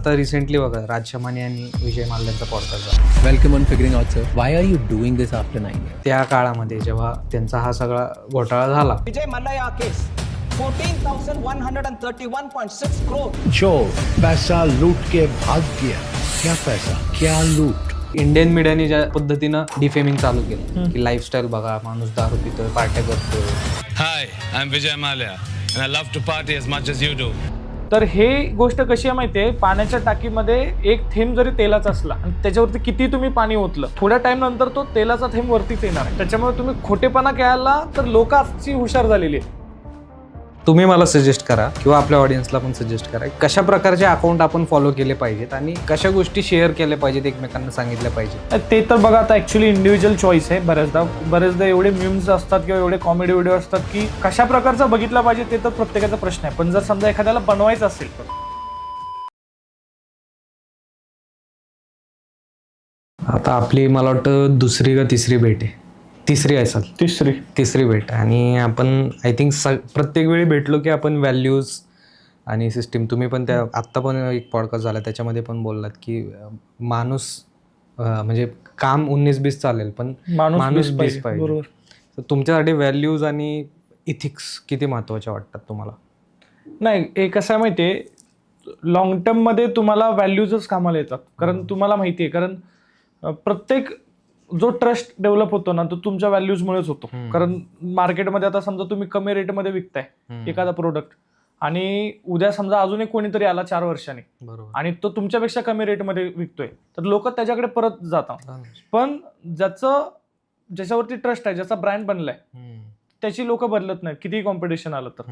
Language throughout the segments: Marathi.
आता रिसेंटली बघा राजशमानी आणि विजय माल्यांचा पॉडकास्ट झाला. Welcome on figuring out, sir. Why are you doing this after 9 years? त्या काळामध्ये जेव्हा त्यांचा हा सगळा घोटाळा झाला, विजय मल्ल्या केस 14,131.6 crore. जो पैसा लूट के भाग गया, क्या पैसा क्या लूट. इंडियन मीडियाने ज्या पद्धतीनं डिफेमिंग चालू केलं की लाईफस्टाईल बघा, माणूस दारू पितोय, पार्ट्या करतोय. Hi, I'm Vijay Mallya and I love to party as much as you do. तर हे गोष्ट कशी आहे माहिती आहे, पाण्याच्या टाकीमध्ये एक थेंब जरी तेलाचा असला आणि त्याच्यावरती किती तुम्ही पाणी ओतलं, थोड्या टाइम नंतर तो तेलाचा थेंब वरतीच येणार आहे. त्याच्यामुळे तुम्ही खोटेपणा केला तर लोक आजची हुशार झालेली आहेत. तुम्ही मला सजेस्ट करा किंवा आपल्या ऑडियन्सला पण सजेस्ट करा कशा प्रकारचे अकाउंट आपण फॉलो केले पाहिजेत आणि कशा गोष्टी शेअर केल्या पाहिजेत, एकमेकांना सांगितल्या पाहिजे. ते तर बघा, आता ॲक्च्युली इंडिव्हिज्युअल चॉईस आहे. बरेचदा एवढे मीम्स असतात किंवा एवढे कॉमेडी व्हिडिओ असतात की कशा प्रकारचा बघितला पाहिजे ते तर प्रत्येकाचा प्रश्न आहे. पण जर समजा एखाद्याला बनवायचं असेल तर आता आपली मला वाटतं दुसरी का तिसरी भेट आहे, तिसरी असेल, तिसरी भेट. आणि आपण आय थिंक प्रत्येक वेळी भेटलो की आपण व्हॅल्यूज आणि सिस्टीम, तुम्ही पण त्या आत्ता पण एक पॉडकास्ट झाला त्याच्यामध्ये पण बोललात की माणूस म्हणजे काम 19-20 चालेल पण माणूस 20 पाहिजे. तर तुमच्यासाठी व्हॅल्यूज आणि इथिक्स किती महत्त्वाच्या वाटतात तुम्हाला? नाही, एक कसं आहे माहिती आहे, लॉंग टर्ममध्ये तुम्हाला व्हॅल्यूजच कामाला येतात. कारण तुम्हाला माहिती आहे, कारण प्रत्येक जो ट्रस्ट डेव्हलप होतो ना तो तुमच्या व्हॅल्यूजमुळेच होतो. कारण मार्केटमध्ये आता समजा तुम्ही कमी रेटमध्ये विकताय एखादा प्रोडक्ट आणि उद्या समजा अजून एक कोणीतरी आला 4 वर्षांनी आणि तो तुमच्यापेक्षा कमी रेटमध्ये विकतोय, तर लोक त्याच्याकडे परत जातात. पण ज्याच्यावरती ट्रस्ट आहे, ज्याचा ब्रँड बनलाय, त्याची लोक बदलत नाहीत किती कॉम्पिटिशन आलं तर.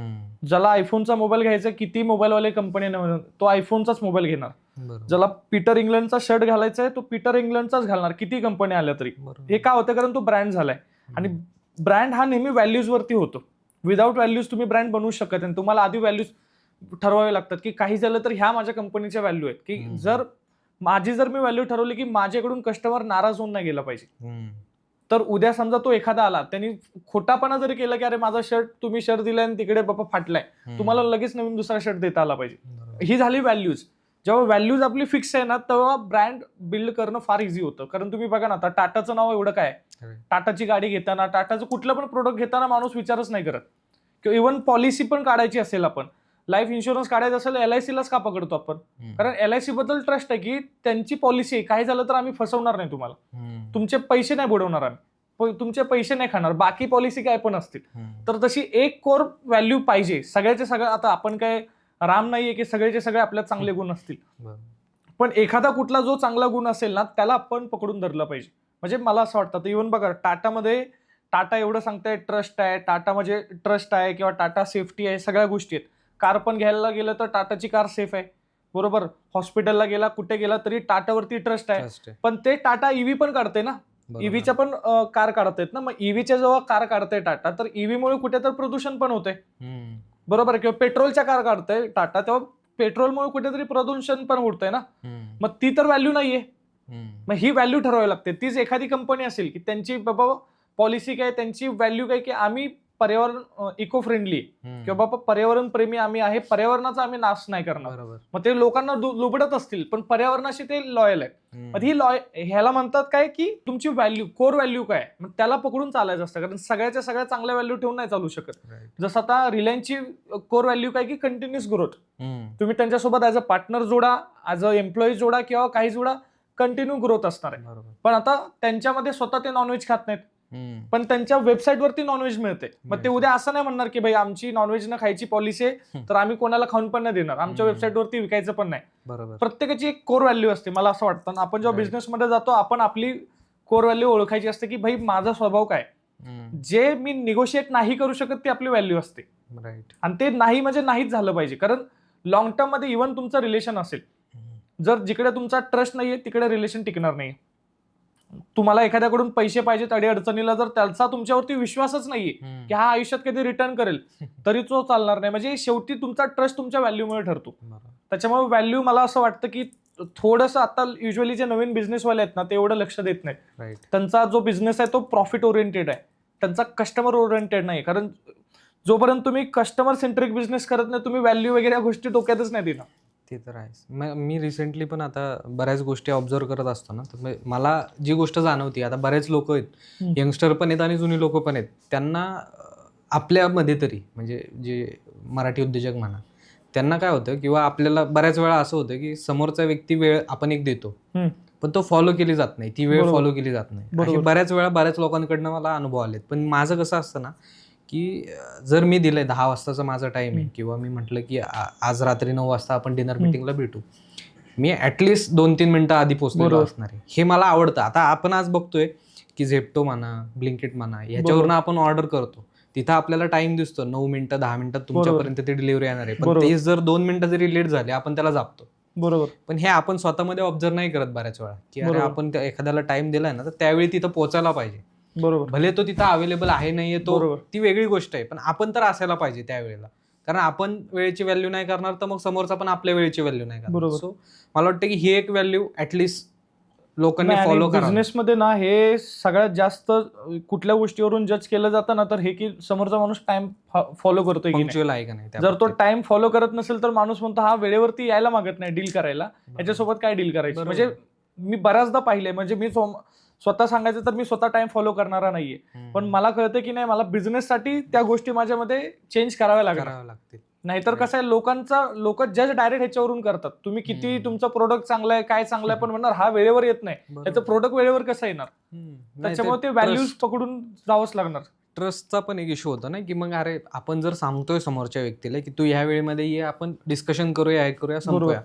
ज्याला आयफोनचा मोबाईल घ्यायचा, किती मोबाईलवाले कंपनीने, तो आयफोनचाच मोबाईल घेणार. ज्याला पीटर इंग्लंडचा शर्ट घालायचा आहे तो पीटर इंग्लंडचाच घालणार किती कंपनी आल्या तरी. हे का होतं? कारण तो ब्रँड झालाय आणि ब्रँड हा नेहमी व्हॅल्यूज वरती होतो. विदाऊट व्हॅल्यूज तुम्ही ब्रँड बनवू शकत नाही. तुम्हाला आधी व्हॅल्यूज ठरवावे लागतात की काही झालं तर ह्या माझ्या कंपनीच्या व्हॅल्यू आहेत, की जर मी व्हॅल्यू ठरवली की माझ्याकडून कस्टमर नाराज होऊन नाही गेला पाहिजे, तर उद्या समजा तो एखादा आला, त्यांनी खोटापणा जरी केला की अरे माझा शर्ट तुम्ही शर्ट दिलाय आणि तिकडे बाबा फाटलाय, तुम्हाला लगेच नवीन दुसरा शर्ट देता आला पाहिजे. ही झाली व्हॅल्यूज. जेव्हा व्हॅल्यूज आपली फिक्स आहे ना तेव्हा ब्रँड बिल्ड करणं फार इझी होतं. कारण तुम्ही बघा ना, आता टाटाचं नाव एवढं काय, टाटाची गाडी घेताना, टाटाचं कुठलं पण प्रोडक्ट घेताना माणूस विचारच नाही करत. किंवा इव्हन पॉलिसी पण काढायची असेल, आपण लाईफ इन्शुरन्स काढायचं असेल, LIC लाच का पकडतो आपण? कारण LIC बद्दल ट्रस्ट आहे की त्यांची पॉलिसी आहे, काही झालं तर आम्ही फसवणार नाही तुम्हाला, तुमचे पैसे नाही बुडवणार आम्ही, तुमचे पैसे नाही खाणार, बाकी पॉलिसी काय पण असतील. तर तशी एक कोर व्हॅल्यू पाहिजे सगळ्याचे सगळं. आता आपण काय राम नाहीये की सगळेचे सगळे आपल्यात चांगले गुण असतील, पण एखादा कुठला जो चांगला गुण असेल ना त्याला आपण पकडून धरला पाहिजे. म्हणजे मला असं वाटतं, इव्हन बघा टाटामध्ये, टाटा एवढं सांगताय ट्रस्ट आहे, टाटा म्हणजे ट्रस्ट आहे किंवा टाटा सेफ्टी आहे, सगळ्या गोष्टी आहेत. कार पण घ्यायला गेलं तर टाटाची कार सेफ आहे, बरोबर. हॉस्पिटलला गेला, कुठे गेला तरी टाटावरती ट्रस्ट आहे. पण ते टाटा ईव्ही पण काढते ना, ईव्हीच्या पण कार काढतायत ना. मग ईव्हीच्या जेव्हा कार काढते टाटा, तर ईव्हीमुळे कुठे तर प्रदूषण पण होते, बरोबर. किंवा पेट्रोलच्या कार काढतंय टाटा, तेव्हा पेट्रोलमुळे कुठेतरी प्रदूषण पण होतंय ना. मग ती तर व्हॅल्यू नाहीये. मग ही व्हॅल्यू ठरवावी लागते. तीच एखादी कंपनी असेल की त्यांची बाबा पॉलिसी काय, त्यांची व्हॅल्यू काय की आम्ही पर्यावरण इको फ्रेंडली किंवा बाबा पर्यावरण प्रेमी आम्ही आहे, पर्यावरणाचा आम्ही नाश नाही करणार. मग ते लोकांना लुबडत असतील पण पर्यावरणाशी ते लॉयल आहे. मग ही ह्याला म्हणतात काय की तुमची व्हॅल्यू, कोर व्हॅल्यू काय, मग त्याला पकडून चालायचं असतं. कारण सगळ्याच्या सगळ्या चांगल्या व्हॅल्यू ठेवून नाही चालू शकत. जसं आता रिलायन्सची कोर व्हॅल्यू काय की कंटिन्युअस ग्रोथ. तुम्ही त्यांच्यासोबत ॲज अ पार्टनर जोडा, ॲज अ एम्प्लॉई जोडा किंवा काही जोडा, कंटिन्यू ग्रोथ असणार आहे. पण आता त्यांच्यामध्ये स्वतः ते नॉनव्हेज खात नाहीत, पण त्यांच्या वेबसाईट वरती नॉनव्हेज मिळते. मग ते उद्या असं नाही म्हणणार की भाई आमची नॉनव्हेज न खायची पॉलिसी आहे तर आम्ही कोणाला खाऊन पण नाही देणार, आमच्या वेबसाईट वरती विकायचं पण नाही. प्रत्येकाची एक कोर व्हॅल्यू असते. मला असं वाटतं आपण जेव्हा बिझनेसमध्ये जातो, आपण आपली कोर व्हॅल्यू ओळखायची असते की भाई माझा स्वभाव काय, जे मी निगोशिएट नाही करू शकत ती आपली व्हॅल्यू असते. आणि ते नाही म्हणजे नाहीच झालं पाहिजे. कारण लॉंग टर्म मध्ये इव्हन तुमचं रिलेशन असेल, जर जिकडे तुमचा ट्रस्ट नाहीये तिकडे रिलेशन टिकणार नाही. तुम्हाला एखाद्याकडून पैसे पाहिजेत अडी अडचणीला, जर त्याचा तुमच्यावरती विश्वासच नाहीये की हा आयुष्यात कधी रिटर्न करेल, तरी तो चालणार नाही. म्हणजे शेवटी तुमचा ट्रस्ट तुमच्या व्हॅल्यूमुळे ठरतो. त्याच्यामुळे व्हॅल्यू मला असं वाटतं की थोडंसं आता युजली जे नवीन बिझनेसवाले आहेत ना ते एवढं लक्ष देत नाहीत. त्यांचा जो बिझनेस आहे तो प्रॉफिट ओरिएंटेड आहे, त्यांचा कस्टमर ओरिएंटेड नाही. कारण जोपर्यंत तुम्ही कस्टमर सेंट्रिक बिझनेस करत नाही, तुम्ही व्हॅल्यू वगैरे गोष्टी डोक्यातच नाही देणार. ते तर आहेच. मी रिसेंटली पण आता बऱ्याच गोष्टी ऑब्झर्व करत असतो ना, तर मला जी गोष्ट जाणवती, आता बरेच लोक आहेत, यंगस्टर पण आहेत आणि जुनी लोक पण आहेत, त्यांना आपल्यामध्ये तरी म्हणजे जे मराठी उद्योजक म्हणा, त्यांना काय होतं किंवा आपल्याला बऱ्याच वेळा असं होतं की समोरचा व्यक्ती वेळ आपण एक देतो पण तो फॉलो केली जात नाही, ती वेळ फॉलो केली जात नाही. अशी बऱ्याच वेळा बऱ्याच लोकांकडनं मला अनुभव आलेत. पण माझं कसं असतं ना की जर मी दिलंय 10 वाजताचा माझा टाइम आहे किंवा मी म्हटलं की आज रात्री 9 वाजता आपण डिनर मिटिंगला भेटू, मी ऍटलिस्ट 2-3 मिनिटं आधी पोहोचलेलो असणार आहे. हे मला आवडतं. आता आपण आज बघतोय की झेप्टो म्हणा, ब्लिंकिट म्हणा, याच्यावरनं आपण ऑर्डर करतो, तिथं आपल्याला टाइम दिसतो 9 मिनिटं 10 मिनिटात तुमच्यापर्यंत ते डिलिव्हरी येणार आहे. पण तेच जर 2 मिनिटं जरी लेट झाले आपण त्याला जापतो. बरोबर. पण हे आपण स्वतःमध्ये ऑब्झर्व नाही करत बऱ्याच वेळा की अरे आपण एखाद्याला टाइम दिलाय ना तर त्यावेळी तिथं पोहोचायला पाहिजे. बरोबर. भले तो तिथं अवेलेबल आहे नाहीये तो ती वेगळी गोष्ट आहे, पण आपण तर असायला पाहिजे त्यावेळेला. कारण आपण वेळेची व्हॅल्यू नाही करणार तर मग समोरचा पण आपल्या वेळेची व्हॅल्यू नाही करणार. सो मला वाटतं की ही एक व्हॅल्यू ऍटलिस्ट लोकांनी फॉलो करा. बिझनेसमध्ये ना हे सगळ्यात जास्त कुठल्या गोष्टीवरून जज केलं जातं ना, तर हे की समोरचा माणूस टाइम फॉलो करतोय की नाही. आहे का नाही. जर तो टाइम फॉलो करत नसेल तर माणूस म्हणतो हा वेळेवरती यायला मागत नाही डील करायला, याच्यासोबत काय डील करायची. म्हणजे मी बऱ्याचदा पाहिलंय, म्हणजे मी स्वतः सांगायचं तर मी स्वतः टाइम फॉलो करणारा नाहीये, पण मला कळतं की नाही मला बिझनेससाठी त्या गोष्टी माझ्यामध्ये चेंज कराव्या लागतील. नाहीतर कसं आहे लोक जज डायरेक्ट ह्याच्यावरून करतात. तुम्ही किती तुमचं प्रोडक्ट चांगलं आहे काय चांगलं आहे, पण म्हणणार हा वेळेवर येत नाही, त्याचं प्रोडक्ट वेळेवर कसं येणार. त्याच्यामुळे ते व्हॅल्यूज पकडून जावंच लागणार. ट्रस्टचा पण एक इश्यू होता ना की मग अरे आपण जर सांगतोय समोरच्या व्यक्तीला की तू ह्या वेळेमध्ये ये, आपण डिस्कशन करूया, हे करूया, संपूया,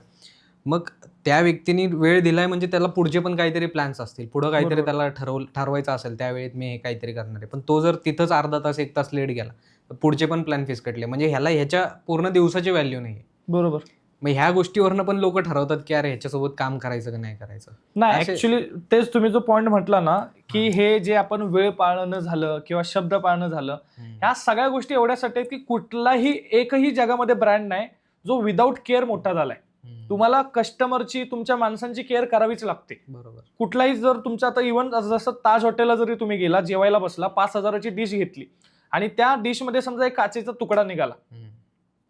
मग त्या व्यक्तीने वेळ दिलाय म्हणजे त्याला पुढचे पण काहीतरी प्लॅन्स असतील, पुढं काहीतरी त्याला ठरवायचं असेल त्यावेळेत मी हे काहीतरी करणार आहे. पण तो जर तिथंच अर्धा तास 1 तास लेट गेला तर पुढचे पण प्लॅन फिसकटले, म्हणजे ह्याच्या पूर्ण दिवसाची व्हॅल्यू नाही. बरोबर. मग ह्या गोष्टीवरनं पण लोक ठरवतात की अरे ह्याच्यासोबत काम करायचं का नाही करायचं. नाही, ऍक्च्युली तेच तुम्ही जो पॉइंट म्हटला ना की हे जे आपण वेळ पाळणं झालं किंवा शब्द पाळणं झालं, ह्या सगळ्या गोष्टी एवढ्यासाठी आहेत की कुठलाही एकही जगामध्ये ब्रँड नाही जो विदाऊट केअर मोठा झालाय. तुम्हाला कस्टमरची, तुमच्या माणसांची केअर करावीच लागते. बरोबर. कुठलाही जर तुमच्या आता इव्हन जसं ताज हॉटेलला जरी तुम्ही गेला, जेवायला बसला, 5,000ची डिश घेतली आणि त्या डिश मध्ये समजा एक काचेचा तुकडा निघाला,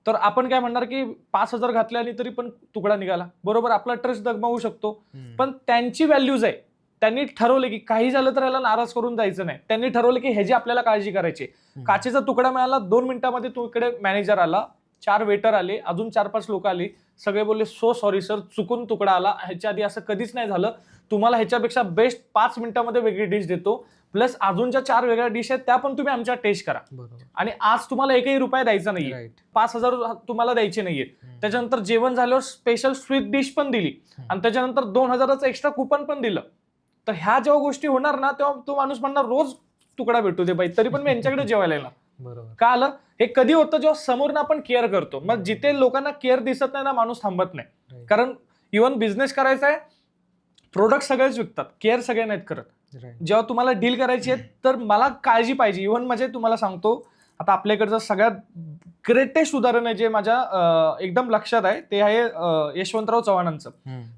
तर आपण काय म्हणणार की 5,000 घातले आणि तरी पण तुकडा निघाला. बरोबर, आपला ट्रस्ट डगमगू शकतो. पण त्यांची व्हॅल्यूज आहे, त्यांनी ठरवले की काही झालं तर याला नाराज करून जायचं नाही. त्यांनी ठरवलं की ह्याची आपल्याला काळजी करायची. काचेचा तुकडा मिळाला, 2 मिनिटांमध्ये तुकडे मॅनेजर आला, 4 वेटर आले, अजून 4-5 लोक आली, सगळे बोलले सो सॉरी सर, चुकून तुकडा आला, ह्याच्या आधी असं कधीच नाही झालं, तुम्हाला ह्याच्यापेक्षा बेस्ट 5 मिनिटांमध्ये वेगळी डिश देतो, प्लस अजून ज्या 4 वेगळ्या डिश आहेत त्या पण तुम्ही आमच्या टेस्ट करा. आणि आज तुम्हाला 1ही रुपया द्यायचा नाहीये, 5,000 तुम्हाला द्यायचे नाहीये. त्याच्यानंतर जेवण झाल्यावर स्पेशल स्वीट डिश पण दिली आणि त्याच्यानंतर 2,000चं एक्स्ट्रा कुपन पण दिलं. तर ह्या जेव्हा गोष्टी होणार ना तेव्हा तो माणूस म्हणणार रोज तुकडा भेटू दे बाई, तरी पण मी यांच्याकडे जेवायला येणार. बरोबर. का आलं? हे कधी होतं जेव्हा समोरनं आपण केअर करतो. मग जिथे लोकांना केअर दिसत नाही ना, माणूस थांबत नाही. कारण इव्हन बिझनेस करायचा आहे, प्रोडक्ट सगळेच विकतात, केअर सगळे नाहीत करत. जेव्हा तुम्हाला डील करायची आहे तर मला काळजी पाहिजे. इव्हन म्हणजे तुम्हाला सांगतो, आता आपल्याकडचं सगळ्यात ग्रेटेस्ट उदाहरण आहे जे माझ्या एकदम लक्षात आहे, ते आहे यशवंतराव चव्हाणांचं.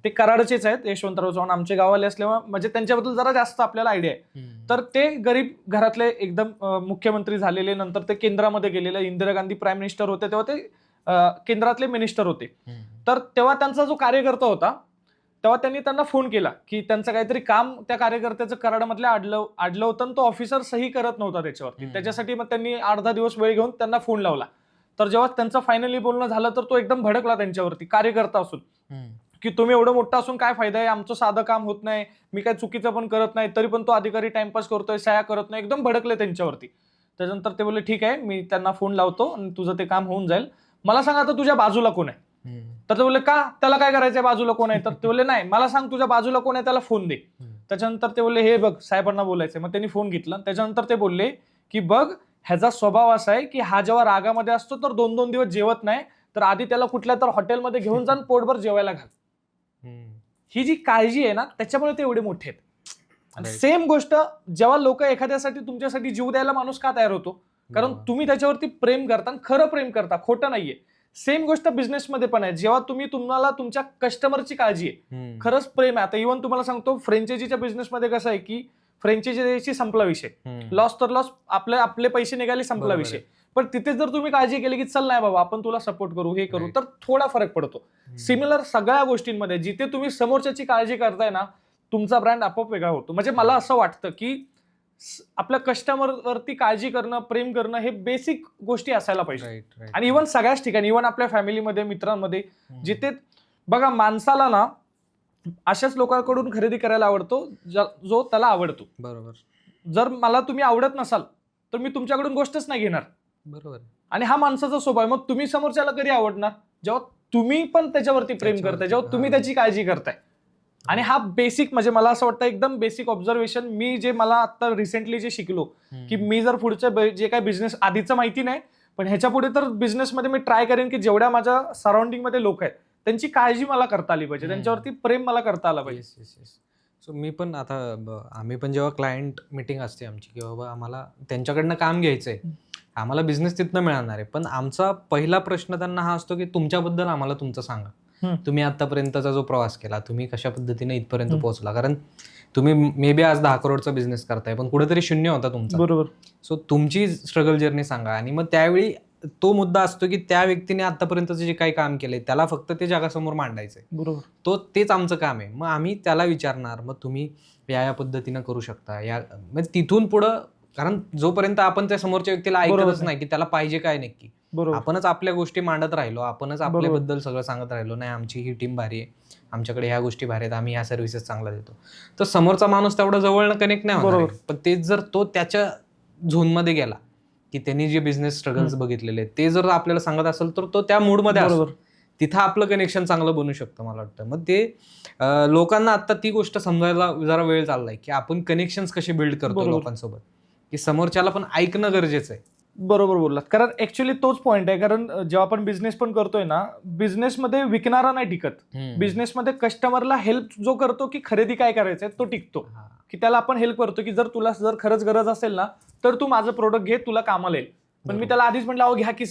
ते कराडचेच आहेत, यशवंतराव चव्हाण आमचे गावाले असल्यामुळे म्हणजे त्यांच्याबद्दल जरा जास्त आपल्याला आयडिया आहे. तर ते गरीब घरातले एकदम मुख्यमंत्री झालेले, नंतर ते केंद्रामध्ये गेलेले, इंदिरा गांधी प्राईम मिनिस्टर होते तेव्हा ते केंद्रातले मिनिस्टर होते. तर तेव्हा त्यांचा जो कार्यकर्ता होता तेव्हा त्यांना फोन केला की त्यांचं काहीतरी काम त्या कार्यकर्त्याचं कराडमधल्या आडलं होतं आणि तो ऑफिसर सही करत नव्हता त्याच्यावरती. त्याच्यासाठी मग त्यांनी अर्धा दिवस वेळ घेऊन त्यांना फोन लावला. तर जेव्हा त्यांचं फायनली बोलणं झालं तर तो एकदम भडकला त्यांच्यावरती, कार्यकर्ता असून, की तुम्ही एवढं मोठं असून काय फायदा आहे, आमचं साधं काम होत नाही, मी काय चुकीचं पण करत नाही, तरी पण तो अधिकारी टाइमपास करतोय, सह्या करत नाही, एकदम भडकले त्यांच्यावरती. त्याच्यानंतर ते बोलले ठीक आहे, मी त्यांना फोन लावतो आणि तुझं ते काम होऊन जाईल, मला सांग आता तुझ्या बाजूला कोण आहे. तर ते बोलले का, त्याला काय करायचंय बाजूला कोण आहे. तर ते बोलले नाही, मला सांग तुझ्या बाजूला कोण आहे, त्याला फोन दे. त्याच्यानंतर ते बोलले हे बघ साहेबांना बोलायचंय. मग त्यांनी फोन घेतला. त्याच्यानंतर ते बोलले की बघ ह्याचा स्वभाव असा आहे की हा जेव्हा रागामध्ये असतो तर 2-2 दिवस जेवत नाही, तर आधी त्याला कुठल्या तर हॉटेलमध्ये घेऊन जाऊन पोटभर जेवायला घाल. ही जी काळजी आहे ना त्याच्यामुळे ते एवढे मोठे आहेत. सेम गोष्ट जेव्हा लोक एखाद्यासाठी तुमच्यासाठी जीव द्यायला माणूस का तयार होतो, कारण तुम्ही त्याच्यावरती प्रेम करता, खरं प्रेम करता, खोटं नाहीये. सेम गोष्ट बिझनेसमध्ये पण आहे. जेव्हा तुम्हाला तुमच्या कस्टमरची काळजी आहे, खरंच प्रेम आहे. आता इव्हन तुम्हाला सांगतो फ्रँचायझीच्या बिझनेसमध्ये कसं आहे की फ्रँचायझी द्यायची संपला विषय, लॉस तर लॉस, आपले पैसे निघाले संपला विषय. पण तिथे जर तुम्ही काळजी केली की चल नाही बाबा आपण तुला सपोर्ट करू हे करू, तर थोडा फरक पडतो. सिमिलर सगळ्या गोष्टींमध्ये जिथे तुम्ही समोरच्याची काळजी करताय ना, तुमचा ब्रँड आपोआप वेगळा होतो. म्हणजे मला असं वाटतं की आपल्या कस्टमर वरती काळजी करणं, प्रेम करणं हे बेसिक गोष्टी असायला पाहिजे. राईट. आणि इव्हन सगळ्याच ठिकाणी, इव्हन आपल्या फॅमिलीमध्ये, मित्रांमध्ये, जिथे बघा माणसाला ना अशाच लोकांकडून खरेदी करायला आवडतो जो त्याला आवडतो. बरोबर. जर मला तुम्ही आवडत नसाल तर मी तुमच्याकडून गोष्टच नाही घेणार. बरोबर. आणि हा माणसाचा स्वभाव आहे. मग तुम्ही समोरच्याला कधी आवडणार? जेव्हा तुम्ही पण त्याच्यावरती प्रेम करताय, जेव्हा तुम्ही त्याची काळजी करताय. आणि हा बेसिक, म्हणजे मला असं वाटतं एकदम बेसिक ऑब्झर्वेशन मी जे मला आता रिसेंटली जे शिकलो की मी जर पुढच्या जे काही बिझनेस, आधीचं माहिती नाही पण ह्याच्या पुढे तर बिझनेसमध्ये मी ट्राय करेन की जेवढ्या माझ्या सराउंडिंग मध्ये लोक आहेत त्यांची काळजी मला करता आली पाहिजे, त्यांच्यावरती प्रेम मला करता आलं पाहिजे. सो मी पण आता आम्ही पण जेव्हा क्लायंट मीटिंग असते आमची की बाबा आम्हाला त्यांच्याकडनं काम घ्यायचंय, आम्हाला बिझनेस तिथनं मिळणार आहे, पण आमचा पहिला प्रश्न त्यांना हा असतो की तुमच्याबद्दल आम्हाला तुमचं सांगा. तुम्ही आतापर्यंतचा जो प्रवास केला, तुम्ही कशा पद्धतीने इथपर्यंत पोहोचला, कारण तुम्ही मे बी आज 10 करोडचा बिझनेस करताय पण कुठेतरी शून्य होता तुमचा. बरोबर. सो तुमची स्ट्रगल जर्नी सांगा. आणि मग त्यावेळी तो मुद्दा असतो की त्या व्यक्तीने आतापर्यंतचं जे काही काम केलंय त्याला फक्त ते जगासमोर मांडायचंय. बरोबर. तेच आमचं काम आहे. मग आम्ही त्याला विचारणार, मग तुम्ही या पद्धतीनं करू शकता मग तिथून पुढं, कारण जोपर्यंत आपण त्या समोरच्या व्यक्तीला ऐकतच नाही की त्याला पाहिजे काय नक्की, आपणच आपल्या गोष्टी मांडत राहिलो, आपणच आपल्याबद्दल सगळं सांगत राहिलो, नाही आमची ही टीम भारी आहे, आमच्याकडे ह्या गोष्टी भारी आहेत, आम्ही ह्या सर्व्हिसेस चांगला देतो, तर समोरचा माणूस तेवढा जवळनं कनेक्ट नाही होणार. पण तेच जर तो त्याच्या झोनमध्ये गेला की त्यांनी जे बिझनेस स्ट्रगल्स बघितलेले ते जर आपल्याला सांगत असेल तर तो त्या मूडमध्ये असतो, तिथं आपलं कनेक्शन चांगलं बनू शकतं मला वाटतं. मग ते लोकांना आता ती गोष्ट समजायला जरा वेळ चाललाय की आपण कनेक्शन कसे बिल्ड करतो लोकांसोबत, की समोरच्याला पण ऐकणं गरजेचं आहे. बरोबर बोललात. कारण ऍक्च्युली तोच पॉइंट आहे. कारण जेव्हा आपण बिझनेस पण करतोय ना, बिझनेसमध्ये विकणारा नाही टिकत, बिझनेसमध्ये कस्टमरला हेल्प जो करतो की खरेदी काय करायचंय तो टिकतो. की त्याला आपण हेल्प करतो की जर तुला जर खरंच गरज असेल ना तर तू माझं प्रोडक्ट घे, तुला कामाला येईल. पण मी त्याला आधीच म्हटलं अहो घ्या की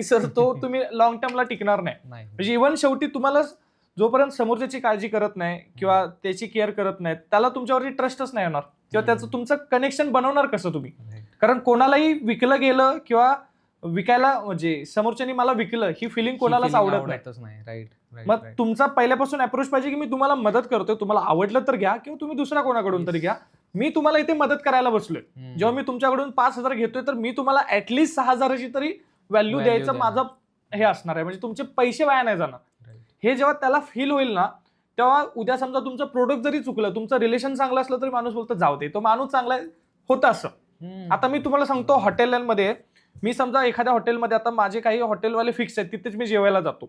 सर, तो तुम्ही लॉंग टर्मला टिकणार नाही. म्हणजे इव्हन शेवटी तुम्हाला जोपर्यंत समोरच्याची काळजी करत नाही किंवा त्याची केअर करत नाही, त्याला तुमच्यावरती ट्रस्टच नाही येणार किंवा त्याचं तुमचं कनेक्शन बनवणार कसं तुम्ही? कारण कोणालाही विकलं गेलं किंवा विकायला, म्हणजे समोरच्यानी मला विकलं ही फिलिंग कोणालाच आवडत नाही. मग तुमचा पहिल्यापासून अप्रोच पाहिजे की मी तुम्हाला मदत करतोय, तुम्हाला आवडलं तर घ्या किंवा तुम्ही दुसऱ्या कोणाकडून तरी घ्या, मी तुम्हाला इथे मदत करायला बसलोय. जेव्हा मी तुमच्याकडून 5,000 घेतोय तर मी तुम्हाला ऍटलीस्ट 6,000ची तरी व्हॅल्यू द्यायचं माझं हे असणार आहे. म्हणजे तुमचे पैसे वाया नाही जाणार. हे जेव्हा त्याला फील होईल ना, तेव्हा उद्या समजा तुमचं प्रोडक्ट जरी चुकलं, तुमचं रिलेशन चांगलं असलं तरी माणूस बोलतो जाऊ दे, तो माणूस चांगला होतं असं. आता मी तुम्हाला सांगतो, हॉटेलांमध्ये मी समजा एखाद्या हॉटेलमध्ये, आता माझे काही हॉटेलवाले फिक्स आहेत, तिथेच मी जेवायला जातो,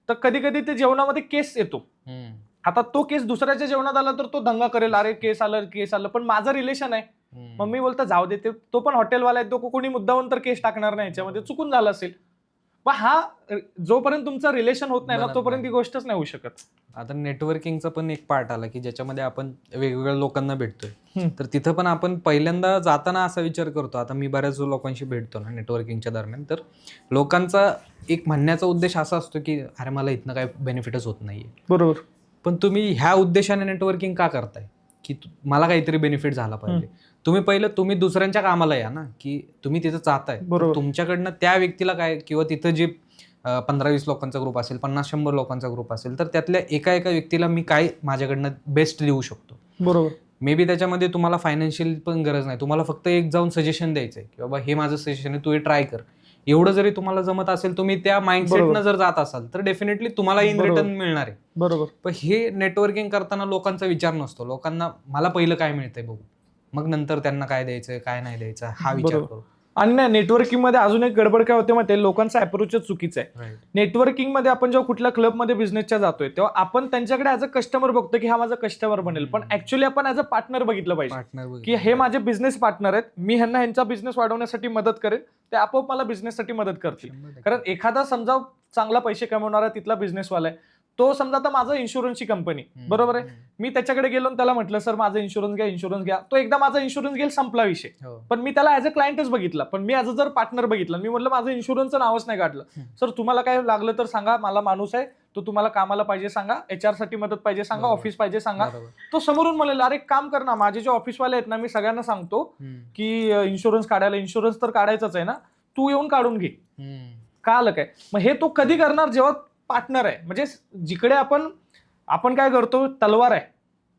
तर कधी कधी ते जेवणामध्ये केस येतो. आता तो केस दुसऱ्याच्या जेवणात आला तर तो दंगा करेल, अरे केस आलं, पण माझं रिलेशन आहे. मग मी बोलतो जाऊ दे, तो पण हॉटेलवाला आहे, तो कोणी मुद्दाहून तर केस टाकणार नाही, याच्यामध्ये चुकून झालं असेल. पण हा जोपर्यंत तुमचं रिलेशन होत नाही ना तोपर्यंत ही गोष्टच नाही होऊ शकत. आता नेटवर्किंगचा पण एक पार्ट आला की ज्याच्यामध्ये आपण वेगवेगळ्या लोकांना भेटतोय, तर तिथं पण आपण पहिल्यांदा जाताना असा विचार करतो. आता मी बऱ्याच लोकांशी भेटतो ना नेटवर्किंगच्या दरम्यान, तर लोकांचा एक म्हणण्याचा उद्देश असा असतो की अरे मला इथनं काय बेनिफिटच होत नाहीये. बरोबर. पण तुम्ही ह्या उद्देशाने नेटवर्किंग का करताय की मला काहीतरी बेनिफिट झाला पाहिजे. तुम्ही दुसऱ्यांच्या कामाला या ना, की तुम्ही तिथं जाताय, तुमच्याकडनं त्या व्यक्तीला काय, किंवा तिथं जे 15-20 लोकांचा ग्रुप असेल, 50-100 लोकांचा ग्रुप असेल, तर त्यातल्या एका व्यक्तीला मी काय माझ्याकडनं बेस्ट देऊ शकतो. बरोबर. मे बी त्याच्यामध्ये तुम्हाला फायनान्शियल पण गरज नाही, तुम्हाला फक्त एक जाऊन सजेशन द्यायचंय की बाबा हे माझं सजेशन आहे, तू हे ट्राय कर. एवढं जरी तुम्हाला जमत असेल, तुम्ही त्या माइंडसेटनं जर जात असाल तर डेफिनेटली तुम्हाला इन रिटर्न मिळणार आहे. बरोबर. पण हे नेटवर्किंग करताना लोकांचा विचार नसतो. लोकांना मला पहिलं काय मिळतंय बघू, मग नंतर त्यांना काय द्यायचं काय नाही द्यायचं हा विचार करू. आणि नाही, नेटवर्किंग मध्ये अजून एक गडबड काय होते माहिती, लोकांचा अप्रोचच चुकीचा आहे. नेटवर्किंग मध्ये आपण जेव्हा कुठल्या क्लबमध्ये बिझनेसच्या जातोय तेव्हा आपण त्यांच्याकडे ऍज अ कस्टमर बघतो की हा माझा कस्टमर बनेल, पण ऍक्च्युअली आपण ऍज अ पार्टनर बघितलं पाहिजे की हे माझे बिझनेस पार्टनर आहेत, मी ह्यांचा बिझनेस वाढवण्यासाठी मदत करेन, ते आपोआप मला बिझनेससाठी मदत करतील. कारण एखादा समजा चांगला पैसे कमवणारा तिथला बिझनेसवाला आहे, तो समजा आता माझं इन्शुरन्सची कंपनी, बरोबर आहे, मी त्याच्याकडे गेलो आणि त्याला म्हटलं सर माझं इन्शुरन्स घ्या, तो एकदा माझा इन्शुरन्स घेईल, संपला विषय. पण मी त्याला ऍज अ क्लायंटच बघितला, पण मी ऍज अ जर पार्टनर बघितलं, मी म्हटलं माझं इन्शुरन्सचं नावच नाही काढलं, सर तुम्हाला काय लागलं तर सांगा, मला माणूस आहे, तो तुम्हाला कामाला पाहिजे सांगा, HR साठी मदत पाहिजे सांगा, ऑफिस पाहिजे सांगा. तो समोरून म्हणेल अरे काम कर ना, माझे जे ऑफिसवाले आहेत ना, मी सगळ्यांना सांगतो की इन्शुरन्स काढायला, इन्शुरन्स तर काढायचाच आहे ना, तू येऊन काढून घे. का आलं काय? मग हे तो कधी करणार? जेव्हा पार्टनर आहे. म्हणजे जिकडे आपण काय करतो, तलवार आहे,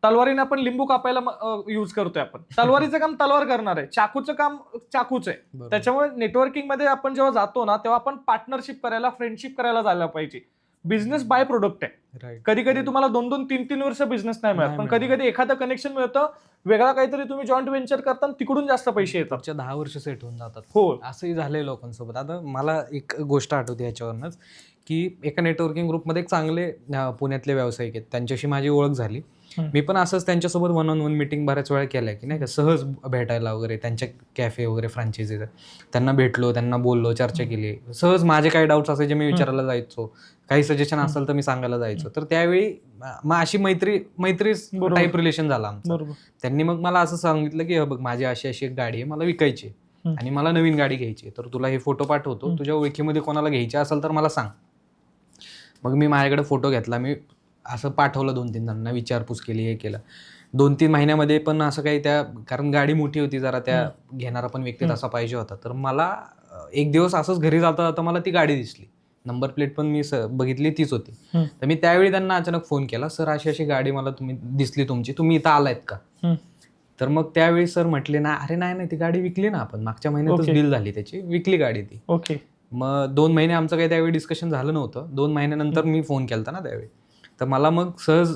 तलवारीने आपण लिंबू कापायला यूज करतोय. आपण तलवारीचं काम तलवार करणार आहे, चाकूचं काम चाकूच आहे. त्याच्यामुळे नेटवर्किंग मध्ये आपण जेव्हा जातो ना, तेव्हा आपण पार्टनरशिप करायला, फ्रेंडशिप करायला जायला पाहिजे. बिझनेस बाय प्रोडक्ट आहे. कधी कधी तुम्हाला 2-2, 3-3 वर्ष बिझनेस नाही मिळत, पण कधी कधी एखादं कनेक्शन मिळतं, वेगळा काहीतरी तुम्ही जॉईंट व्हेंचर करता, तिकडून जास्त पैसे येतात. 10 वर्ष सेट होऊन जातात. हो, असंही झालंय लोकांसोबत. आता मला एक गोष्ट आठवते याच्यावरनच, की एका नेटवर्किंग ग्रुपमध्ये एक चांगले पुण्यातले व्यावसायिक आहेत, त्यांच्याशी माझी ओळख झाली. मी पण असंच त्यांच्यासोबत 1-on-1 मीटिंग बऱ्याच वेळा केल्या, की नाही का, सहज भेटायला वगैरे, त्यांच्या कॅफे वगैरे फ्रँचायझीज त्यांना भेटलो, त्यांना बोललो, चर्चा केली. सहज माझे काही डाऊट्स असायचे मी विचारायला जायचो, काही सजेशन असेल तर मी सांगायला जायचो. तर त्यावेळी मग अशी मैत्री टाईप रिलेशन झाला आमचं. त्यांनी मग मला असं सांगितलं की बघ, माझी अशी अशी एक गाडी आहे, मला विकायची आणि मला नवीन गाडी घ्यायची, तर तुला हे फोटो पाठवतो, तुझ्या ओळखीमध्ये कोणाला घ्यायची असेल तर मला सांग. मग मी माझ्याकडे फोटो घेतला, मी असं पाठवलं 2-3 जणांना, विचारपूस केली, हे केलं. 2-3 महिन्यामध्ये पण असं काही कारण गाडी मोठी होती जरा, त्या घेणारा पण व्यक्ती तसा पाहिजे होता. तर मला एक दिवस असंच घरी जाता जाता मला ती गाडी दिसली, नंबर प्लेट पण मी बघितली तीच होती. तर मी त्यावेळी त्यांना अचानक फोन केला, सर अशी अशी गाडी मला दिसली तुमची, तुम्ही इथं आलायत का? तर मग त्यावेळी सर म्हटले ना, अरे नाही ती गाडी विकली ना आपण, मागच्या महिन्यातच डील झाली त्याची, विकली गाडी ती. ओके. मग 2 महिने आमचं काही त्यावेळी डिस्कशन झालं नव्हतं. 2 महिन्यानंतर मी फोन केला ना त्यावेळी, तर मला मग सहज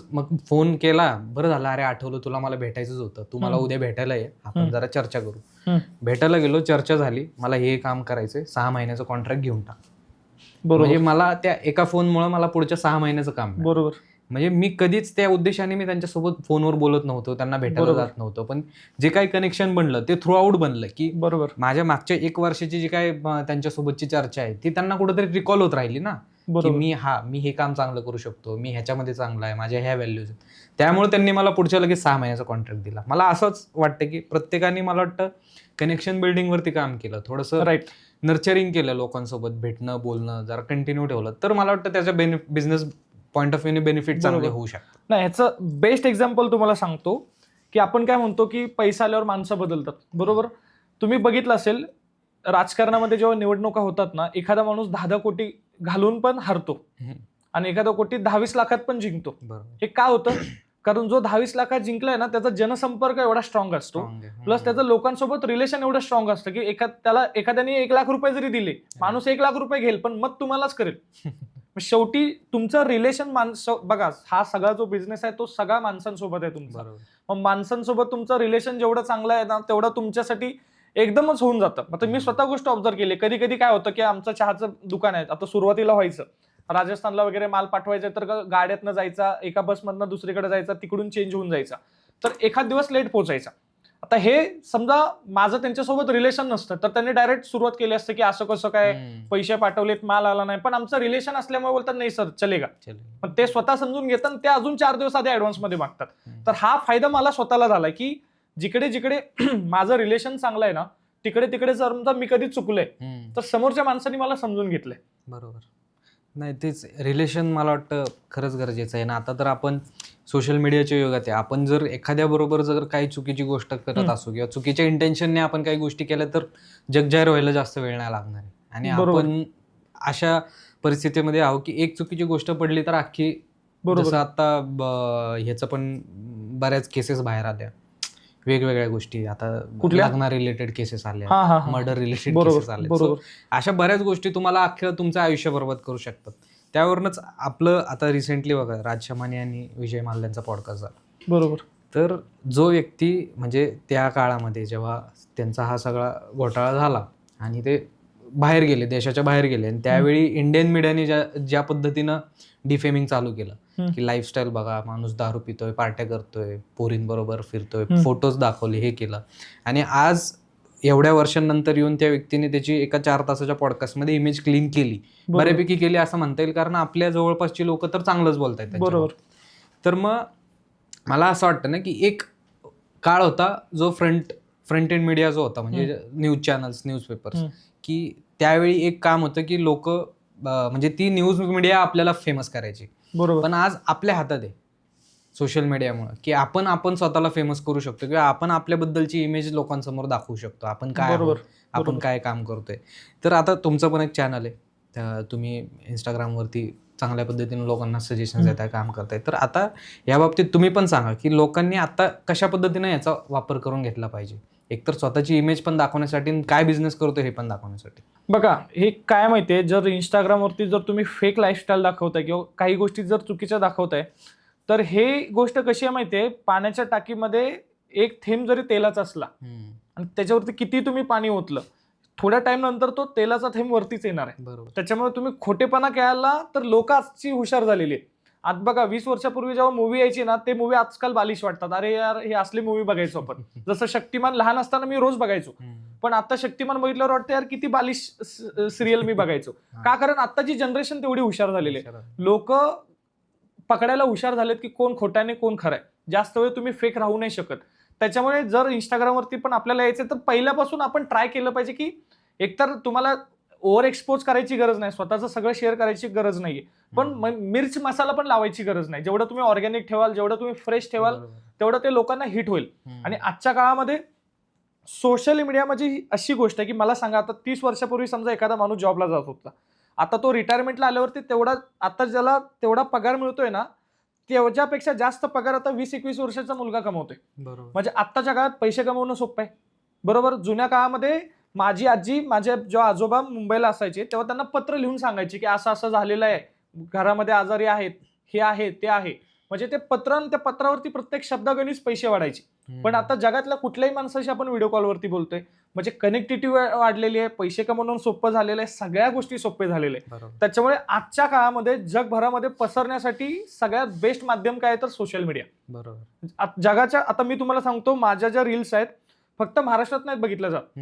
फोन केला, बरं झालं, अरे आठवलं तुला, मला भेटायचंच होतं, तू मला उद्या भेटायला ये, आपण जरा चर्चा करू. भेटायला गेलो, चर्चा झाली, मला हे काम करायचंय, 6 महिन्याचं कॉन्ट्रॅक्ट घेऊन टाक. म्हणजे मला त्या एका फोनमुळे मला पुढच्या 6 महिन्याचं काम. बरोबर. म्हणजे मी कधीच त्या उद्देशाने मी त्यांच्यासोबत फोनवर बोलत नव्हतो, त्यांना भेटायला जात नव्हतो, पण जे काही कनेक्शन बनलं ते थ्रू आउट बनलं, की बरोबर माझ्या मागच्या 1 वर्षाची जी काय त्यांच्यासोबतची चर्चा आहे ती त्यांना कुठेतरी रिकॉल होत राहिली ना, की मी हे काम चांगलं करू शकतो, मी ह्याच्यामध्ये चांगला आहे, माझ्या ह्या व्हॅल्यूज. त्यामुळे त्यांनी मला पुढच्या लगेच 6 महिन्याचा कॉन्ट्रॅक्ट दिला. मला असंच वाटतं की प्रत्येकाने, मला वाटतं, कनेक्शन बिल्डिंग वरती काम केलं, थोडंसं नर्चरिंग केलं, लोकांसोबत भेटणं, बोलणं जरा कंटिन्यू ठेवलं, तर मला वाटतं त्याच्या बिझनेस पॉईंट ऑफ व्ह्यूने बेनिफिट चांगले होऊ शकतात. नाही, ह्याचं बेस्ट एक्झाम्पल तुम्हाला सांगतो, की आपण काय म्हणतो की पैसा आल्यावर माणसं बदलतात. बरोबर. तुम्ही बघितलं असेल, राजकारणामध्ये जेव्हा निवडणुका होतात ना, एखादा माणूस 10 कोटी घालून पण हरतो आणि एखादा कोटी 10-20 लाखात पण जिंकतो. हे का होतं? कारण जो 10-20 लाखात जिंकलाय ना, त्याचा जनसंपर्क एवढा स्ट्रॉंग असतो, प्लस त्याचं लोकांसोबत रिलेशन एवढं स्ट्रॉंग असतं की एखाद्याने 1 लाख रुपये जरी दिले, माणूस 1 लाख रुपये घेईल, पण मत तुम्हालाच करेल. शेवटी तुमचं रिलेशन बघा, हा सगळा जो बिझनेस आहे तो सगळा माणसांसोबत आहे तुमचा. मग माणसांसोबत तुमचं रिलेशन जेवढं चांगलं आहे ना, तेवढं तुमच्यासाठी एकदमच होऊन जातं. आता मी स्वतः गोष्ट ऑब्झर्व केली. कधी कधी काय होतं की आमचं चहाचं दुकान आहे, आता सुरुवातीला व्हायचं, राजस्थानला वगैरे माल पाठवायचा तर गाड्यातनं जायचा, एका बसमधनं दुसरीकडे जायचा, तिकडून चेंज होऊन जायचा, तर एखाद दिवस लेट पोहोचायचा. आता हे समजा माझं त्यांच्यासोबत रिलेशन नसतं, तर त्यांनी डायरेक्ट सुरुवात केली असते की असं कसं काय, पैसे पाठवलेत, माल आला नाही, पण आमचं रिलेशन असल्यामुळे बोलतात नाही सर चलेगा. पण ते स्वतः समजून घेतात, ते अजून 4 दिवस आधी ऍडव्हान्स मध्ये मागतात. तर हा फायदा मला स्वतःला झालाय की जिकडे जिकडे माझं रिलेशन चांगलं आहे ना, तिकडे तिकडे जर मी कधी चुकलोय तर समोरच्या माणसाने मला समजून घेतलंय. बरोबर. नाही, तेच रिलेशन मला वाटतं खरंच गरजेचं आहे ना. आता तर आपण सोशल मीडियाच्या युगात आहे, आपण जर एखाद्याबरोबर जर काही चुकीची गोष्ट करत असू किंवा चुकीच्या इंटेन्शनने आपण काही गोष्टी केल्या, तर जगजाहीर व्हायला जास्त वेळ नाही लागणार आहे. आणि आपण अशा परिस्थितीमध्ये आहोत की एक चुकीची गोष्ट पडली तर अख्खी, जसं आता ह्याचं पण बऱ्याच केसेस बाहेर आल्या, वेगवेगळ्या गोष्टी, आता लग्ना रिलेटेड केसेस आल्या, मर्डर रिलेटेड केसेस आले, अशा बऱ्याच गोष्टी तुम्हाला अख्खं तुमचं आयुष्य बरबाद करू शकतात. त्यावरूनच आपलं आता रिसेंटली बघा, राज शमानी आणि विजय माल्यांचा पॉडकास्ट झाला. बरोबर. तर जो व्यक्ती म्हणजे त्या काळामध्ये जेव्हा त्यांचा हा सगळा घोटाळा झाला आणि ते बाहेर गेले, देशाच्या बाहेर गेले, आणि त्यावेळी इंडियन मीडियाने ज्या पद्धतीनं डिफेमिंग चालू केलं की लाईफस्टाईल बघा, माणूस दारू पितोय, पार्ट्या करतोय, पोरींबरोबर फिरतोय, फोटोज दाखवले, हे केलं. आणि आज एवढ्या वर्षांनंतर येऊन त्या व्यक्तीने त्याची एका 4 तासाच्या पॉडकास्टमध्ये इमेज क्लीन केली, बऱ्यापैकी केली असं म्हणता येईल, कारण आपल्या जवळपासची लोक तर चांगलंच बोलतायत. बरोबर. तर मग मला असं वाटतं ना की एक काळ होता जो फ्रंट एंड मीडिया जो होता, म्हणजे न्यूज चॅनल्स, न्यूजपेपर्स, की त्यावेळी एक काम होतं की लोक म्हणजे ती न्यूज मीडिया आपल्याला फेमस करायची. बरोबर. पण आज आपल्या हातात आहे, सोशल मीडियामुळे, की आपण स्वतःला फेमस करू शकतो किंवा आपण आपल्याबद्दलची इमेज लोकांसमोर दाखवू शकतो, आपण काय आहोत, आपण काय काम करतोय. तर आता तुमचं पण एक चॅनल आहे, तुम्ही इंस्टाग्रामवरती चांगल्या पद्धतीने लोकांना सजेशन्स देताय, काम करताय. तर आता या बाबतीत तुम्ही पण सांगा की लोकांनी आता कशा पद्धतीने याचा वापर करून घेतला पाहिजे, एकतर स्वतःची इमेज पण दाखवण्यासाठी आणि काय बिझनेस करतोय हे पण दाखवण्यासाठी. बघा, हे काय माहितीये, जर इंस्टाग्रामवरती जर तुम्ही फेक लाईफस्टाईल दाखवताय किंवा काही गोष्टी जर चुकीच्या दाखवताय, तर हे गोष्ट कशी आहे माहितीये, पाण्याच्या टाकीमध्ये एक थेंब जरी तेलाचा असला आणि त्याच्यावरती किती तुम्ही पाणी ओतलं, थोड्या टाइम नंतर तो तेलाचा थेंब वरतीच येणार आहे. बरोबर. त्याच्यामुळे तुम्ही खोटेपणा केला तर लोक आजची हुशार झालेली आहेत. आज बघा, 20 वर्षापूर्वी जेव्हा मूवी यायची ना, ते मूवी आजकाल बालिश वाटतात. अरे यार, हे असली मूवी बघायचो आपण. जसं शक्तिमान लहान असताना मी रोज बघायचो, पण आता शक्तिमान बघितल्यावर वाटतं यार किती बालिश सिरियल मी बघायचो. का? कारण आताची जनरेशन तेवढी हुशार झालेली आहे. लोक पकडायला हुशार झालेत की कोण खोट्याने कोण खरंय. जास्त वेळ तुम्ही फेक राहू नाही शकत. त्याच्यामुळे जर इंस्टाग्रामवरती पण आपल्याला यायचं तर पहिल्यापासून आपण ट्राय केलं पाहिजे की एकतर तुम्हाला ओव्हर एक्सपोज करायची गरज नाही, स्वतःचं सगळं शेअर करायची गरज नाहीये, पण मिर्च मसाला पण लावायची गरज नाही. जेवढं तुम्ही ऑर्गॅनिक ठेवाल, जेवढं तुम्ही फ्रेश ठेवाल, तेवढं ते लोकांना हिट होईल. आणि आजच्या काळामध्ये सोशल मीडिया म्हणजे अशी गोष्ट आहे की मला सांगा, आता 30 वर्षापूर्वी समजा एखादा माणूस जॉबला जात होता, आता तो रिटायरमेंटला आल्यावरती तेवढा, आता ज्याला तेवढा पगार मिळतोय ना, त्याच्यापेक्षा जास्त पगार आता 20-21 वर्षाचा मुलगा कमवतोय. म्हणजे आत्ताच्या काळात पैसे कमवणं सोपं आहे. बरोबर. जुन्या काळामध्ये माझी आजी, माझे जेव्हा आजोबा मुंबईला असायचे तेव्हा त्यांना पत्र लिहून सांगायचे की असं असं झालेलं आहे, घरामध्ये आजारी आहेत, हे आहे, ते आहे. म्हणजे ते पत्र आणि त्या पत्रावरती प्रत्येक शब्दागणित पैसे वाढायचे. पण आता जगातल्या कुठल्याही माणसाशी आपण व्हिडिओ कॉलवरती बोलतोय. म्हणजे कनेक्टिव्हिटी वाढलेली आहे, पैसे कमवणं सोपं झालेलं आहे, सगळ्या गोष्टी सोपे झालेल्या आहेत. त्याच्यामुळे आजच्या काळामध्ये जगभरामध्ये पसरण्यासाठी सगळ्यात बेस्ट माध्यम काय तर सोशल मीडिया. बरोबर. जगाच्या, आता मी तुम्हाला सांगतो, माझ्या ज्या रील्स आहेत फक्त महाराष्ट्रात नाही बघितल्या जात.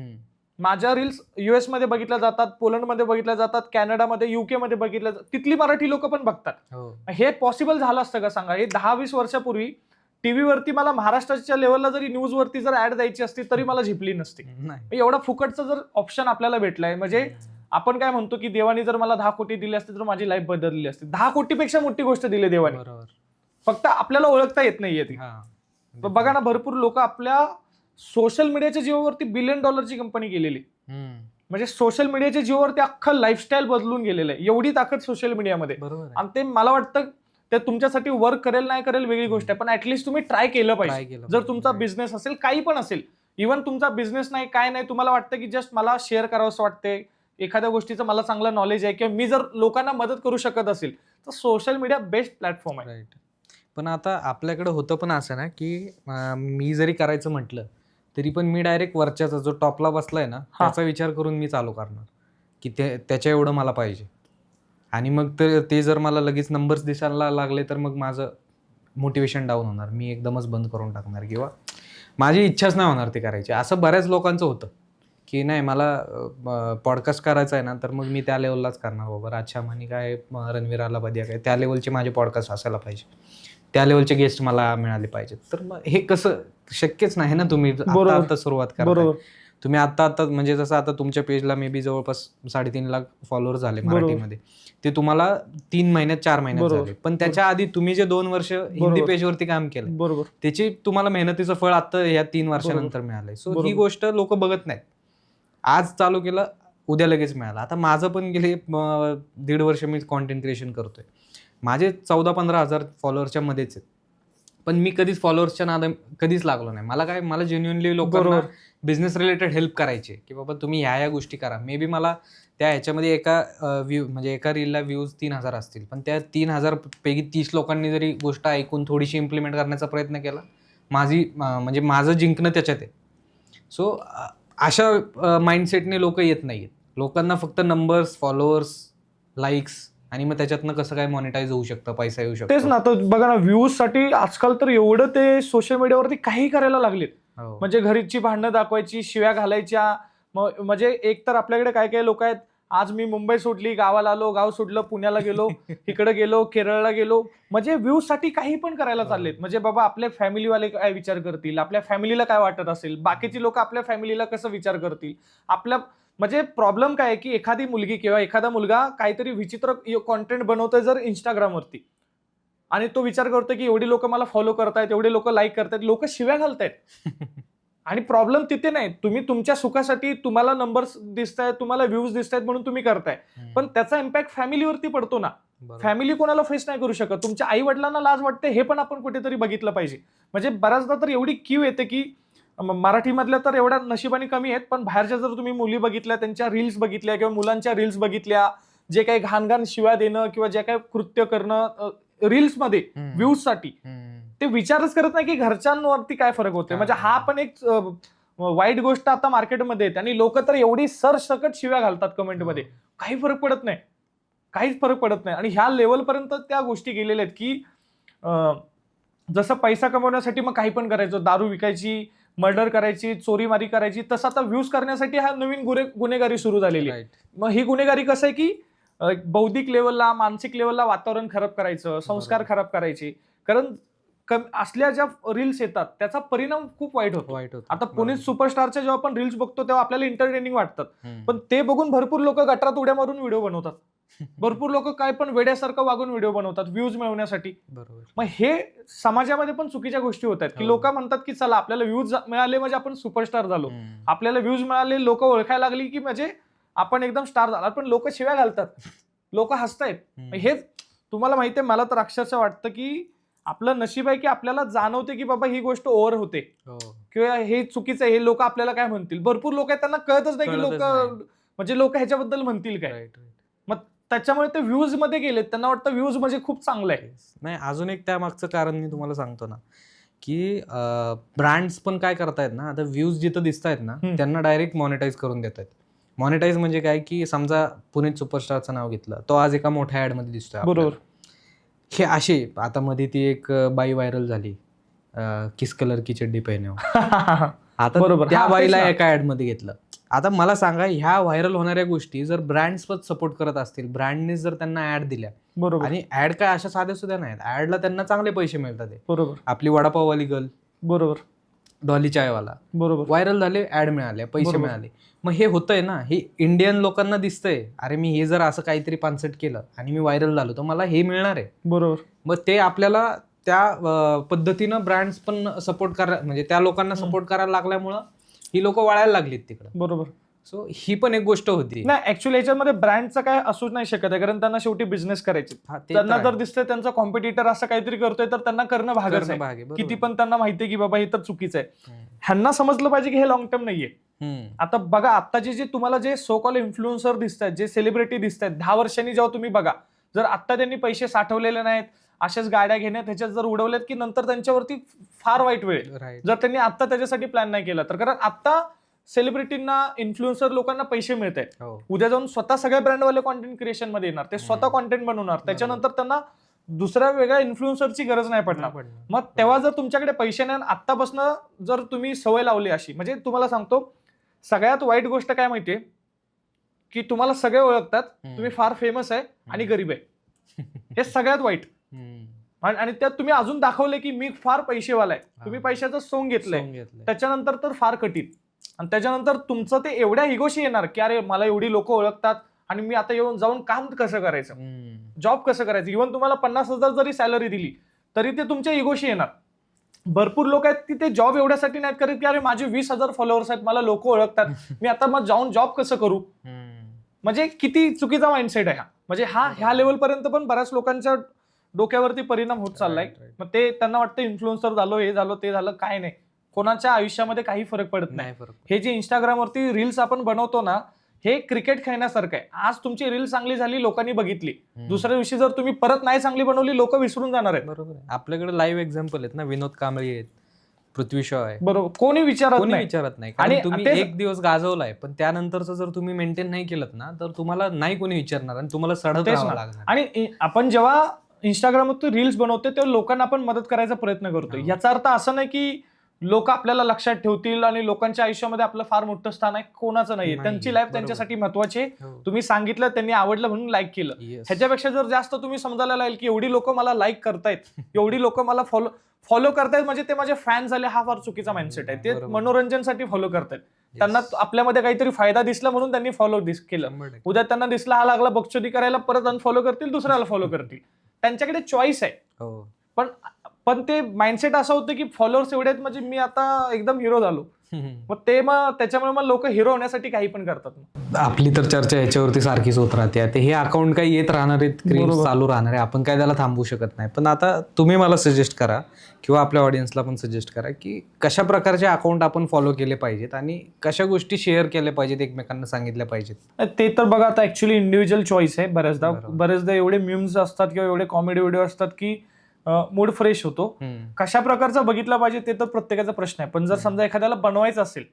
माझ्या रील्स US मध्ये बघितल्या जातात, पोलंडमध्ये बघितल्या जातात, कॅनडामध्ये, UK मध्ये बघितल्या जातात. तिथली मराठी लोक पण बघतात. हे पॉसिबल झालं असतं का सांगा? हे 10-20 वर्षापूर्वी टीव्हीवरती मला महाराष्ट्राच्या लेवलला जरी न्यूजवरती जर ऍड द्यायची असती तरी मला झिपली नसती. एवढा फुकटचा जर ऑप्शन आपल्याला भेटलाय, म्हणजे आपण काय म्हणतो की देवानी जर मला 10 कोटी दिले असते तर माझी लाईफ बदलली असती. 10 कोटीपेक्षा मोठी गोष्ट दिली देवानी, फक्त आपल्याला ओळखता येत नाहीये ती. बघा ना, भरपूर लोक आपल्या सोशल मीडियाच्या जीवावरती $1 बिलियन कंपनी केलेली. म्हणजे सोशल मीडियाच्या जीवावरती अख्खं लाईफस्टाईल बदलून गेलेलं आहे. एवढी ताकद सोशल मीडियामध्ये. आणि ते मला वाटतं ते तुमच्यासाठी वर्क करेल नाही करेल वेगळी गोष्ट आहे, पण ऍटलीस्ट तुम्ही ट्राय केलं पाहिजे. जर तुमचा बिझनेस असेल, काही पण असेल, इव्हन तुमचा बिझनेस नाही, काय नाही, तुम्हाला वाटतं की जस्ट मला शेअर करावं असं वाटतंय, एखाद्या गोष्टीचं मला चांगलं नॉलेज आहे किंवा मी जर लोकांना मदत करू शकत असेल तर सोशल मीडिया बेस्ट प्लॅटफॉर्म आहे. पण आता आपल्याकडे होतं पण असं ना की मी जरी करायचं म्हटलं तरी पण मी डायरेक्ट वरच्याचा जो टॉपला बसलाय ना त्याचा विचार करून मी चालू करणार की त्याच्या एवढं मला पाहिजे. आणि मग ते जर मला लगेच नंबर्स दिसायला लागले तर मग माझं मोटिवेशन डाऊन होणार, मी एकदमच बंद करून टाकणार किंवा माझी इच्छाच नाही होणार ते करायची. असं बऱ्याच लोकांचं होतं की नाही मला पॉडकास्ट करायचा आहे ना तर मग मी त्या लेवललाच करणार. बाबा राजशा मानी काय, रणवीर आलाबादिया काय, त्या लेवलचे माझे पॉडकास्ट असायला पाहिजे, त्या लेवलचे गेस्ट मला मिळाले पाहिजेत. तर मग हे कसं शक्यच नाही ना. तुम्ही आता सुरुवात करा, तुम्ही आता म्हणजे जसं आता तुमच्या पेजला मे बी जवळपास 3.5 लाख फॉलोअर्स झाले मराठीमध्ये, ते तुम्हाला 3 महिन्यात 4 महिन्यात झाले. पण त्याच्या आधी तुम्ही जे 2 वर्ष हिंदी पेजवरती काम केलं, बरोबर, त्याची तुम्हाला मेहनतीचं फळ आता या 3 वर्षानंतर मिळालंय. सो ही गोष्ट लोक बघत नाहीत. आज चालू केलं, उद्या लगेच मिळालं. आता माझं पण गेले 1.5 वर्ष मी कॉन्टेंट क्रिएशन करतोय, माझे 14-15 हजार फॉलोअर्सच्या मध्येच आहेत. पण मी कधीच फॉलोअर्सच्या नाद कधीच लागलो नाही. मला जेन्युइनली लोकांना बिझनेस रिलेटेड हेल्प करायचे की बाबा तुम्ही ह्या गोष्टी करा. मे बी मला त्या ह्याच्यामध्ये एका रीलला व्ह्यूज 3,000 असतील, पण त्या 3,000 पैकी 30 लोकांनी जरी गोष्ट ऐकून थोडीशी इम्प्लिमेंट करण्याचा प्रयत्न केला, म्हणजे माझं जिंकणं त्याच्यात आहे. सो अशा माइंडसेटने लोक येत नाहीत. लोकांना फक्त नंबर्स, फॉलोअर्स, लाईक्स आणि मग त्याच्यातनं कसं काय मॉनिटाईज होऊ शकतं, पैसा येऊ शकतो. तेच ना. तर बघा ना, व्ह्यूज साठी आजकाल तर एवढं ते सोशल मीडियावरती काही करायला लागलेत. म्हणजे घरीची भांडणं दाखवायची, शिव्या घालायच्या. म्हणजे एक तर आपल्याकडे काय काय लोक आहेत, आज मी मुंबई सोडली, गावाला आलो, गाव सोडलं, पुण्याला गेलो, इकडे गेलो, केरळला गेलो. म्हणजे व्ह्यूज साठी काही पण करायला चाललेत. म्हणजे बाबा आपल्या फॅमिलीवाले काय विचार करतील, आपल्या फॅमिलीला काय वाटत असेल, बाकीची लोक आपल्या फॅमिलीला कसं विचार करतील, आपल्या म्हणजे प्रॉब्लेम काय आहे की एखादी मुलगी किंवा एखादा मुलगा काहीतरी विचित्र कॉन्टेंट बनवतोय जर इंस्टाग्रामवरती, आणि तो विचार करतो की एवढी लोक मला फॉलो करतायत, एवढे लोक लाईक करतायत, लोक शिव्या घालतायत. आणि प्रॉब्लेम तिथे नाही, तुम्ही तुमच्या सुखासाठी, तुम्हाला नंबर्स दिसत आहेत, तुम्हाला व्ह्यूज दिसत आहेत म्हणून तुम्ही करताय, पण त्याचा इम्पॅक्ट फॅमिलीवरती पडतो ना. फॅमिली कोणाला फेस नाही करू शकत, तुमच्या आई वडिलांना लाज वाटते, हे पण आपण कुठेतरी बघितलं पाहिजे. म्हणजे बऱ्याचदा तर एवढी क्यू येते की मराठीमधल्या तर एवढ्या नशिबाने कमी आहेत, पण बाहेरच्या जर तुम्ही मुली बघितल्या, त्यांच्या रील्स बघितल्या किंवा मुलांच्या रील्स बघितल्या, जे काही घाणघाण शिव्या देणं किंवा जे काही कृत्य करणं रील्समध्ये व्ह्यूज साठी, ते विचारच करत नाही की घरच्यांवरती काय फरक होते. म्हणजे हा पण एक वाईट गोष्ट आता मार्केटमध्ये येते आणि लोक तर एवढी सरसकट शिव्या घालतात कमेंटमध्ये, काही फरक पडत नाही, काहीच फरक पडत नाही. आणि ह्या लेवलपर्यंत त्या गोष्टी गेलेल्या आहेत की जसं पैसा कमवण्यासाठी मग काही पण करायचं, दारू विकायची, मर्डर करायची, चोरीमारी करायची, तसं आता व्ह्यूज करण्यासाठी हा नवीन गुन्हेगारी सुरू झालेली आहे. मग ही गुन्हेगारी कसं आहे की बौद्धिक लेवलला, मानसिक लेवलला वातावरण खराब करायचं, संस्कार खराब करायचे. कारण असल्या ज्या रील्स येतात त्याचा परिणाम खूप वाईट होतो. आता पुणे सुपरस्टारच्या जेव्हा आपण रील्स बघतो तेव्हा आपल्याला एंटरटेनिंग वाटतात, पण ते बघून भरपूर लोक गटारात उड्या मारून व्हिडिओ बनवतात, भरपूर लोक काय पण वेड्यासारखं वागून व्हिडिओ बनवतात व्ह्यूज मिळवण्यासाठी. मग हे समाजामध्ये पण चुकीच्या गोष्टी होत आहेत की लोक म्हणतात की चला आपल्याला व्ह्यूज मिळाले म्हणजे आपण सुपरस्टार झालो, आपल्याला व्ह्यूज मिळाले, लोक ओळखायला लागली की म्हणजे आपण एकदम स्टार झाला, पण लोक शिव्या घालतात, लोक हसतायत. हे तुम्हाला माहितीये, मला तर अक्षरशः वाटतं की आपलं नशीब आहे की आपल्याला जाणवते की बाबा ही गोष्ट ओव्हर होते किंवा हे चुकीचं आहे, हे लोक आपल्याला काय म्हणतील. भरपूर लोक आहेत त्यांना कळतच नाही की लोक म्हणजे लोक ह्याच्याबद्दल म्हणतील काय. मग त्याच्यामुळे ते व्ह्यूज मध्ये गेलेत, त्यांना वाटतं व्ह्यूज म्हणजे खूप चांगलं आहे. नाही, अजून एक त्यामागचं कारण मी तुम्हाला सांगतो ना की ब्रँड्स पण काय करतायत ना, आता व्ह्यूज जिथं दिसत आहेत ना त्यांना डायरेक्ट मॉनिटाईज करून देत आहेत. मॉनिटाईज म्हणजे काय की समजा पुणे सुपरस्टारचं नाव घेतलं, तो आज एका मोठ्या ऍड मध्ये दिसतोय, बरोबर. हे असे आता मध्ये ती एक बाई व्हायरल झाली, किस कलर की चड्डी पहने हो. आता बरोबर, त्या बाईला एका ऍड मध्ये घेतलं. आता मला सांगा, ह्या व्हायरल होणाऱ्या गोष्टी जर ब्रँड्स पण सपोर्ट करत असतील, ब्रँडने जर त्यांना ऍड दिल्या, बरोबर, आणि ऍड काय अशा साध्या सुद्धा नाहीत, ऍडला त्यांना चांगले पैसे मिळतात. बरोबर. आपली वडापाववाली गर्ल, बरोबर, डॉली चायवाला, बरोबर, व्हायरल झाले, ऍड मिळाले, पैसे मिळाले. मग हे होतंय ना, हे इंडियन लोकांना दिसतंय, अरे मी हे जर असं काहीतरी पानसट केलं आणि मी व्हायरल झालो तर मला हे मिळणार आहे. बरोबर. मग ते आपल्याला त्या पद्धतीनं ब्रँड्स पण सपोर्ट करा, म्हणजे त्या लोकांना सपोर्ट करायला लागल्यामुळं ही लोक वळायला लागलीत तिकडं. बरोबर. सो ही पण एक गोष्ट होती. नाही, ऍक्च्युअली याच्यामध्ये ब्रँडचं काय असूच नाही शकत आहे, कारण त्यांना शेवटी बिझनेस करायचे. त्यांना जर दिसतंय त्यांचा कॉम्पिटिटर असं काहीतरी करतोय तर त्यांना करणं भागच आहे, किती पण त्यांना माहितीये की बाबा हे तर चुकीचं आहे. ह्यांना समजलं पाहिजे की हे लॉंग टर्म नाहीये. आता बघा, आत्ताचे जे तुम्हाला जे सो कॉल इन्फ्लुएन्सर दिसत आहेत, जे सेलिब्रिटी दिसत आहेत, 10 वर्षांनी जेव्हा तुम्ही बघा, जर आत्ता त्यांनी पैसे साठवलेले नाहीत, अशाच गाड्या घेण्यात ह्याच्यात जर उडवल्यात की नंतर त्यांच्यावरती फार वाईट वेळ, जर त्यांनी आत्ता त्याच्यासाठी प्लॅन नाही केला तर. कारण आत्ता सेलिब्रिटींना, इन्फ्लुएन्सर लोकांना पैसे मिळत आहेत, उद्या जाऊन स्वतः सगळ्या ब्रँडवाले कॉन्टेंट क्रिएशन मध्ये येणार, ते स्वतः कॉन्टेंट बनवणार, त्याच्यानंतर त्यांना दुसऱ्या वेगळ्या इन्फ्लुएन्सरची गरज नाही पडणार. मग तेव्हा जर तुमच्याकडे पैसे नाही, आत्तापासून जर तुम्ही सवय लावली अशी, म्हणजे तुम्हाला सांगतो सगळ्यात वाईट गोष्ट काय माहितीये की तुम्हाला सगळे ओळखतात, तुम्ही फार फेमस आहे आणि गरीब आहे, हे सगळ्यात वाईट. आणि त्यात तुम्ही अजून दाखवले की मी फार पैसेवाला आहे, तुम्ही पैशाचं सोंग घेतलंय, त्याच्यानंतर तर फार कठीण. आणि त्याच्यानंतर तुमचं ते एवढ्या इगोशी येणार की अरे मला एवढी लोक ओळखतात आणि मी आता येऊन जाऊन काम कसं करायचं, जॉब कसं करायचं. इव्हन तुम्हाला 50,000 जरी सॅलरी दिली तरी ते तुमच्या इगोशी येणार. भरपूर लोक आहेत की ते जॉब एवढ्यासाठी नाहीत करत की अरे माझे 20,000 फॉलोअर्स आहेत, मला लोक ओळखतात, मी आता मग जाऊन जॉब कसं करू. म्हणजे किती चुकीचा माइंडसेट आहे हा. म्हणजे ह्या लेवल पर्यंत पण बऱ्याच लोकांच्या डोक्यावरती परिणाम होत चाललाय. मग ते त्यांना वाटतं इन्फ्लुएन्सर झालो, हे झालो, ते झालं, काय नाही, कोणाच्या आयुष्यामध्ये काही फरक पडत नाही. हे जे इंस्टाग्रामवरती रील्स आपण बनवतो ना, हे क्रिकेट खेळण्यासारखं आहे. आज तुमची रील चांगली झाली, लोकांनी बघितली, दुसऱ्या दिवशी जर तुम्ही परत नाही चांगली बनवली, लोक विसरून जाणार आहेत. बरोबर. आपल्याकडे लाईव्ह एक्झाम्पल आहेत ना, विनोद कांबळे आहेत, पृथ्वी शॉ आहे, बरोबर, कोणी विचारत नाही. आणि तुम्ही एक दिवस गाजवलाय, पण त्यानंतरचं जर तुम्ही मेंटेन नाही केलं ना तर तुम्हाला नाही कोणी विचारणार आणि तुम्हाला सडत राहावं लागणार. आणि आपण जेव्हा इंस्टाग्रामवरती रील्स बनवतो तेव्हा लोकांना आपण मदत करायचा प्रयत्न करतो. याचा अर्थ असं नाही की लोक आपल्याला लक्षात ठेवतील आणि लोकांच्या आयुष्यामध्ये आपलं फार मोठं स्थान आहे, कोणाचं नाहीये. त्यांची लाईफ त्यांच्यासाठी महत्वाची आहे. तुम्ही सांगितलं, त्यांनी आवडलं म्हणून लाईक केलं, ह्याच्यापेक्षा जर जास्त तुम्ही समजायला लागेल की एवढी लोक मला लाईक करतायत, एवढी लोक मला फॉलो करतायत, म्हणजे ते माझे फॅन झाले, हा फार चुकीचा माइंडसेट आहे. ते मनोरंजनसाठी फॉलो करतायत, त्यांना आपल्यामध्ये काहीतरी फायदा दिसला म्हणून त्यांनी फॉलो केलं. उद्या त्यांना दिसला हा लागला बकचोदी करायला, परत अनफॉलो करतील, दुसऱ्याला फॉलो करतील. त्यांच्याकडे चॉईस आहे. हो. पण ते माइंडसेट असं होतं की फॉलोअर्स एवढे आहेत म्हणजे मी आता एकदम हिरो झालो. मग त्याच्यामुळे मग लोक हिरो होण्यासाठी काही पण करतात. आपली तर चर्चा याच्यावरती सारखीच होत राहते. आता हे अकाउंट काही येत राहणार आहेत, क्रिएट चालू राहणार आहे, आपण काय त्याला थांबवू शकत नाही. पण आता तुम्ही मला सजेस्ट करा किंवा आपल्या ऑडियन्सला पण सजेस्ट करा की कशा प्रकारचे अकाउंट आपण फॉलो केले पाहिजेत आणि कशा गोष्टी शेअर केल्या पाहिजेत, एकमेकांना सांगितल्या पाहिजेत. ते तर बघा आता ऍक्च्युली इंडिव्हिज्युअल चॉईस आहे. बरेचदा एवढे मीम्स असतात किंवा एवढे कॉमेडी व्हिडिओ असतात की मूड फ्रेश होतो. कशा प्रकारचा बघितला पाहिजे ते तर प्रत्येकाचा प्रश्न आहे. पण जर समजा एखाद्याला बनवायचं असेल,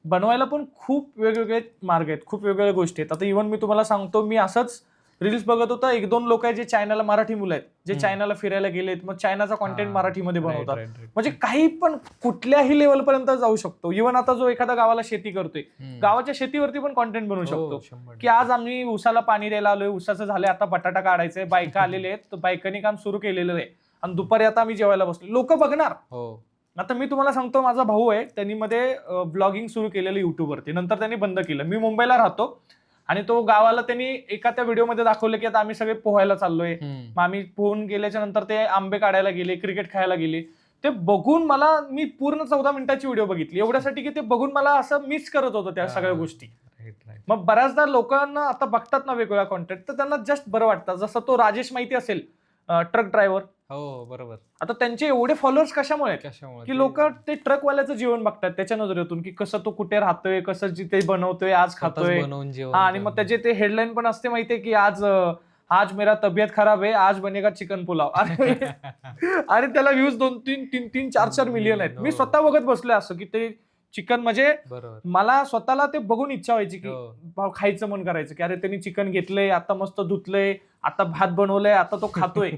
बनवायला पण खूप वेगवेगळे मार्ग आहेत, खूप वेगवेगळ्या गोष्टी आहेत. आता इव्हन मी तुम्हाला सांगतो, मी असंच रील्स बघत होता, 1-2 लोक आहेत जे चायनाला, मराठी मुलं आहेत जे चायनाला फिरायला गेलेत, मग चायनाचा कॉन्टेंट मराठीमध्ये बनवतात. म्हणजे काही पण कुठल्याही लेवल पर्यंत जाऊ शकतो. इव्हन आता जो एखादा गावाला शेती करतोय, गावाच्या शेतीवरती पण कॉन्टेंट बनवू शकतो की आज आम्ही उसाला पाणी द्यायला आलोय, उसाचं झालंय, आता बटाटा काढायचंय, बायका आलेले आहेत, बायकांनी काम सुरू केलेलं आहे आणि दुपारी आता आम्ही जेवायला बसलो, लोक बघणार. आता मी तुम्हाला सांगतो, माझा भाऊ आहे, त्यांनी मध्ये ब्लॉगिंग सुरू केलेलं युट्यूबवरती, नंतर त्यांनी बंद केलं. मी मुंबईला राहतो आणि तो गावाला त्यांनी एका त्या व्हिडिओमध्ये दाखवलं की आता आम्ही सगळे पोहायला चाललोय. मग आम्ही पोहून गेल्याच्या नंतर ते आंबे काढायला गेले, क्रिकेट खेळायला गेले. ते बघून मी पूर्ण 14 मिनिटाची व्हिडिओ बघितली, एवढ्यासाठी की ते बघून मला असं मिस करत होतं त्या सगळ्या गोष्टी. मग बऱ्याचदा लोकांना आता बघतात ना वेगवेगळ्या कॉन्टेंट, तर त्यांना जस्ट बरं वाटतं. जसं तो राजेश माहिती असेल, ट्रक ड्रायव्हर. हो बरोबर. आता त्यांचे एवढे फॉलोअर्स कशामुळे की लोक ते ट्रकवाल्याचं जीवन बघतात त्याच्या नजरेतून, की कसं तो कुठे राहतोय, कसं जिथे बनवतोय, आज खातोय. आणि मग त्याचे ते हेडलाईन पण असते माहितीये की आज मेरा तबियत खराब आहे, आज बनेगा चिकन पुलाव. आणि त्याला व्ह्यूज 2-3, 4 मिलियन आहेत. मी स्वतः बघत बसलोय असं की ते चिकन, म्हणजे मला स्वतःला ते बघून इच्छा व्हायची की खायचं मन करायचं की अरे त्यांनी चिकन घेतलंय, आता मस्त धुतलंय, आता भात बनवलंय, आता तो खातोय.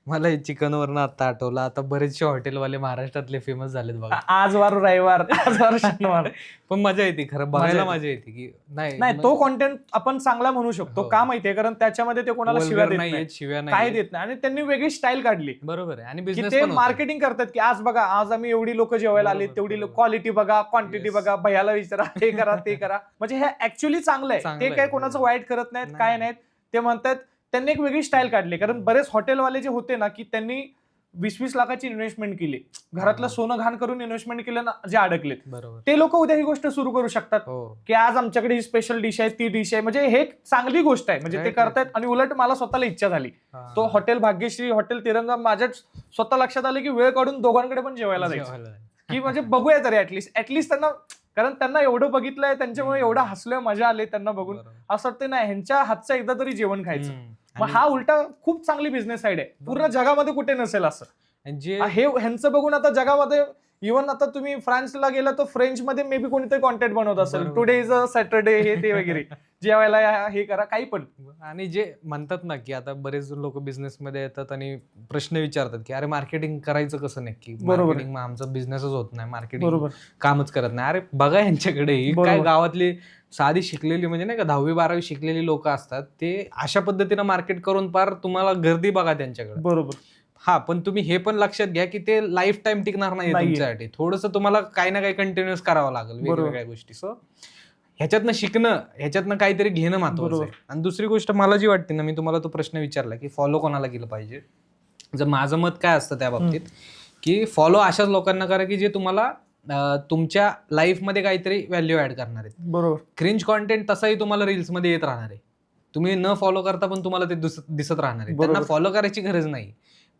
मला चिकनवरनं आता आठवलं, आता बरेचसे हॉटेलवाले महाराष्ट्रातले फेमस झालेत बघा. आज वार रविवार, आज वार शनिवार. पण मजा येते खरं बघायला, मजा येते की नाही तो कॉन्टेंट आपण चांगला म्हणू शकतो. का माहितीये, कारण त्याच्यामध्ये ते कोणाला शिव्या देत नाही, काय देत नाही, आणि त्यांनी वेगळी स्टाईल काढली. बरोबर आहे. आणि ते मार्केटिंग करतात की आज बघा, आज आम्ही एवढी लोक जेवायला आली, तेवढी क्वालिटी बघा, क्वांटिटी बघा, भैयाला विचारा, हे करा ते करा. म्हणजे हे ऍक्च्युअली चांगलं आहे. ते काय कोणाचं वाईट करत नाहीत, काय नाहीत. ते म्हणतात त्यांनी एक वेगळी स्टाईल काढली. कारण बरेच हॉटेलवाले जे होते ना, की त्यांनी 20-20 लाखाची इन्व्हेस्टमेंट केली, घरातलं सोनं घाण करून इन्व्हेस्टमेंट केलं ना, जे अडकलेत, ते लोक उद्या ही गोष्ट सुरू करू शकतात की आज आमच्याकडे ही स्पेशल डिश आहे, ती डिश आहे. म्हणजे हे चांगली गोष्ट आहे, म्हणजे ते करतायत. आणि उलट मला स्वतःला इच्छा झाली, तो हॉटेल भाग्यश्री, हॉटेल तिरंगा, माझ्या स्वतः लक्षात आलं की वेळ काढून दोघांकडे पण जेवायला जायचं, की म्हणजे बघूया तरी ऍटलिस्ट त्यांना, कारण त्यांना एवढं बघितलंय, त्यांच्यामुळे एवढं हसलोय, मजा आली त्यांना बघून. असं वाटतं नाही ह्यांच्या हातचं एकदा तरी जेवण खायचं. मग हा उलटा खूप चांगली बिझनेस साईड आहे, पूर्ण जगामध्ये कुठे नसेल असं. हे ह्यांचं बघून आता जगामध्ये, इव्हन आता तुम्ही फ्रान्सला गेला तर फ्रेंच मध्ये मे बी कोणीतरी कॉन्टेंट बनवत असेल, टुडे इज अ सॅटरडे, हे ते वगैरे, जेवायला हे करा, काही पण. आणि जे म्हणतात ना की आता बरेच लोक बिझनेस मध्ये येतात आणि प्रश्न विचारतात की अरे मार्केटिंग करायचं कसं नक्की, मार्केटिंग आमचा बिझनेसच होत नाही, मार्केटिंग कामच करत नाही. अरे बघा यांच्याकडे काय गावातली साधी शिकलेली, म्हणजे नाही का 10वी-12वी शिकलेली लोक असतात, ते अशा पद्धतीनं मार्केट करून पार तुम्हाला गर्दी बघा त्यांच्याकडे. बरोबर. हा, पण तुम्ही हे पण लक्षात घ्या की ते लाईफ टाइम टिकणार नाही तुमच्यासाठी. थोडंसं तुम्हाला काही ना काही कंटिन्युअस करावं लागेल वेगवेगळ्या गोष्टी. सो ह्याच्यातनं शिकणं, ह्याच्यातनं काहीतरी घेणं महत्वाचं आहे. आणि दुसरी गोष्ट मला जी वाटते ना, मी तुम्हाला तो प्रश्न विचारला की फॉलो कोणाला केलं पाहिजे, जर माझं मत काय असतं त्या बाबतीत, की फॉलो अशाच लोकांना करा की जे तुम्हाला तुमच्या लाईफमध्ये काहीतरी व्हॅल्यू ऍड करणार आहेत. बरोबर. क्रिंज कॉन्टेंट तसाही तुम्हाला रील्समध्ये येत राहणार आहे, तुम्ही न फॉलो करता पण तुम्हाला ते दिसत राहणार आहे. त्यांना फॉलो करायची गरज नाही,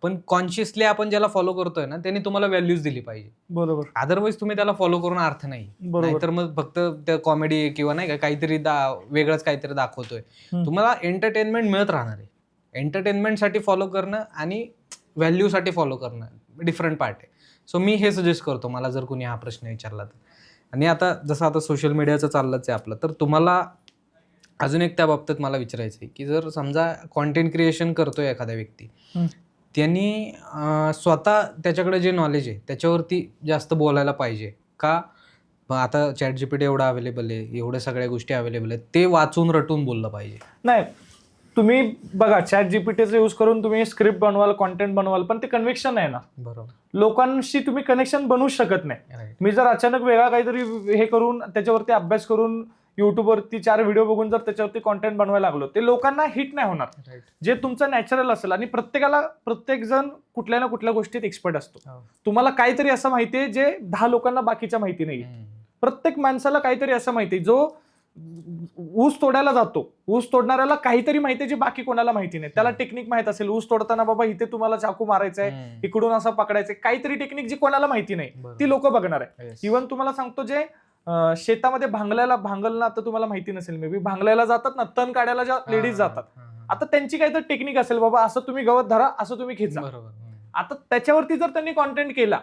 पण कॉन्शियसली आपण ज्याला फॉलो करतोय ना त्यांनी तुम्हाला व्हॅल्यूज दिली पाहिजे. बरोबर. अदरवाईज तुम्ही त्याला फॉलो करून अर्थ नाही. नाहीतर मग फक्त त्या कॉमेडी किंवा नाही का काहीतरी वेगळंच काहीतरी दाखवतोय, तुम्हाला एंटरटेनमेंट मिळत राहणार आहे. एंटरटेनमेंटसाठी फॉलो करणं आणि व्हॅल्यूसाठी फॉलो करणं डिफरंट पार्ट आहे. सो मी हे सजेस्ट करतो, मला जर कोणी हा प्रश्न विचारला तर. आणि आता जसं आता सोशल मीडियाचं चाललंच आहे आपलं, तर तुम्हाला अजून एक त्या बाबतीत मला विचारायचं आहे की जर समजा कॉन्टेंट क्रिएशन करतोय एखाद्या व्यक्ती, त्यांनी स्वतः त्याच्याकडे जे नॉलेज आहे त्याच्यावरती जास्त बोलायला पाहिजे का? आता ChatGPT एवढं अवेलेबल आहे, एवढ्या सगळ्या गोष्टी अवेलेबल आहेत, ते वाचून रटून बोललं पाहिजे? नाही, तुम्ही बघा ChatGPTचा यूज करून तुम्ही स्क्रिप्ट बनवाल, कॉन्टेंट बनवाल, पण ते कन्व्हिक्शन आहे ना. बरोबर. लोकांशी तुम्ही कनेक्शन बनवू शकत नाही. मी जर अचानक वेगळा काहीतरी हे करून त्याच्यावरती अभ्यास करून युट्यूबवरती 4 व्हिडिओ बघून जर त्याच्यावरती कॉन्टेंट बनवायला लागलो, ते लोकांना हिट नाही होणार. जे तुमचं नॅचरल असेल, आणि प्रत्येक जण कुठल्या ना कुठल्या गोष्टीत एक्सपर्ट असतो. तुम्हाला काहीतरी असं माहितीये जे 10 लोकांना बाकीच्या माहिती नाही. प्रत्येक माणसाला काहीतरी असं माहिती, जो ऊस तोडायला जातो, ऊस तोडणाऱ्याला काहीतरी माहिती जे बाकी कोणाला माहिती नाही. त्याला टेक्निक माहित असेल, ऊस तोडताना बाबा इथे तुम्हाला चाकू मारायचा आहे, इकडून असं पकडायचंय, काहीतरी टेक्निक जी कोणाला माहिती नाही ती लोक बघणार आहे. इव्हन तुम्हाला सांगतो, जे शेतामध्ये भांगलना तर तुम्हाला माहिती नसेल, मे बी भांगलायला जातात ना, तण काढायला ज्या लेडीज जातात, आता त्यांची काहीतरी टेक्निक असेल, बाबा असं तुम्ही गवत धरा, असं तुम्ही खेचा. आता त्याच्यावरती जर त्यांनी कॉन्टेंट केला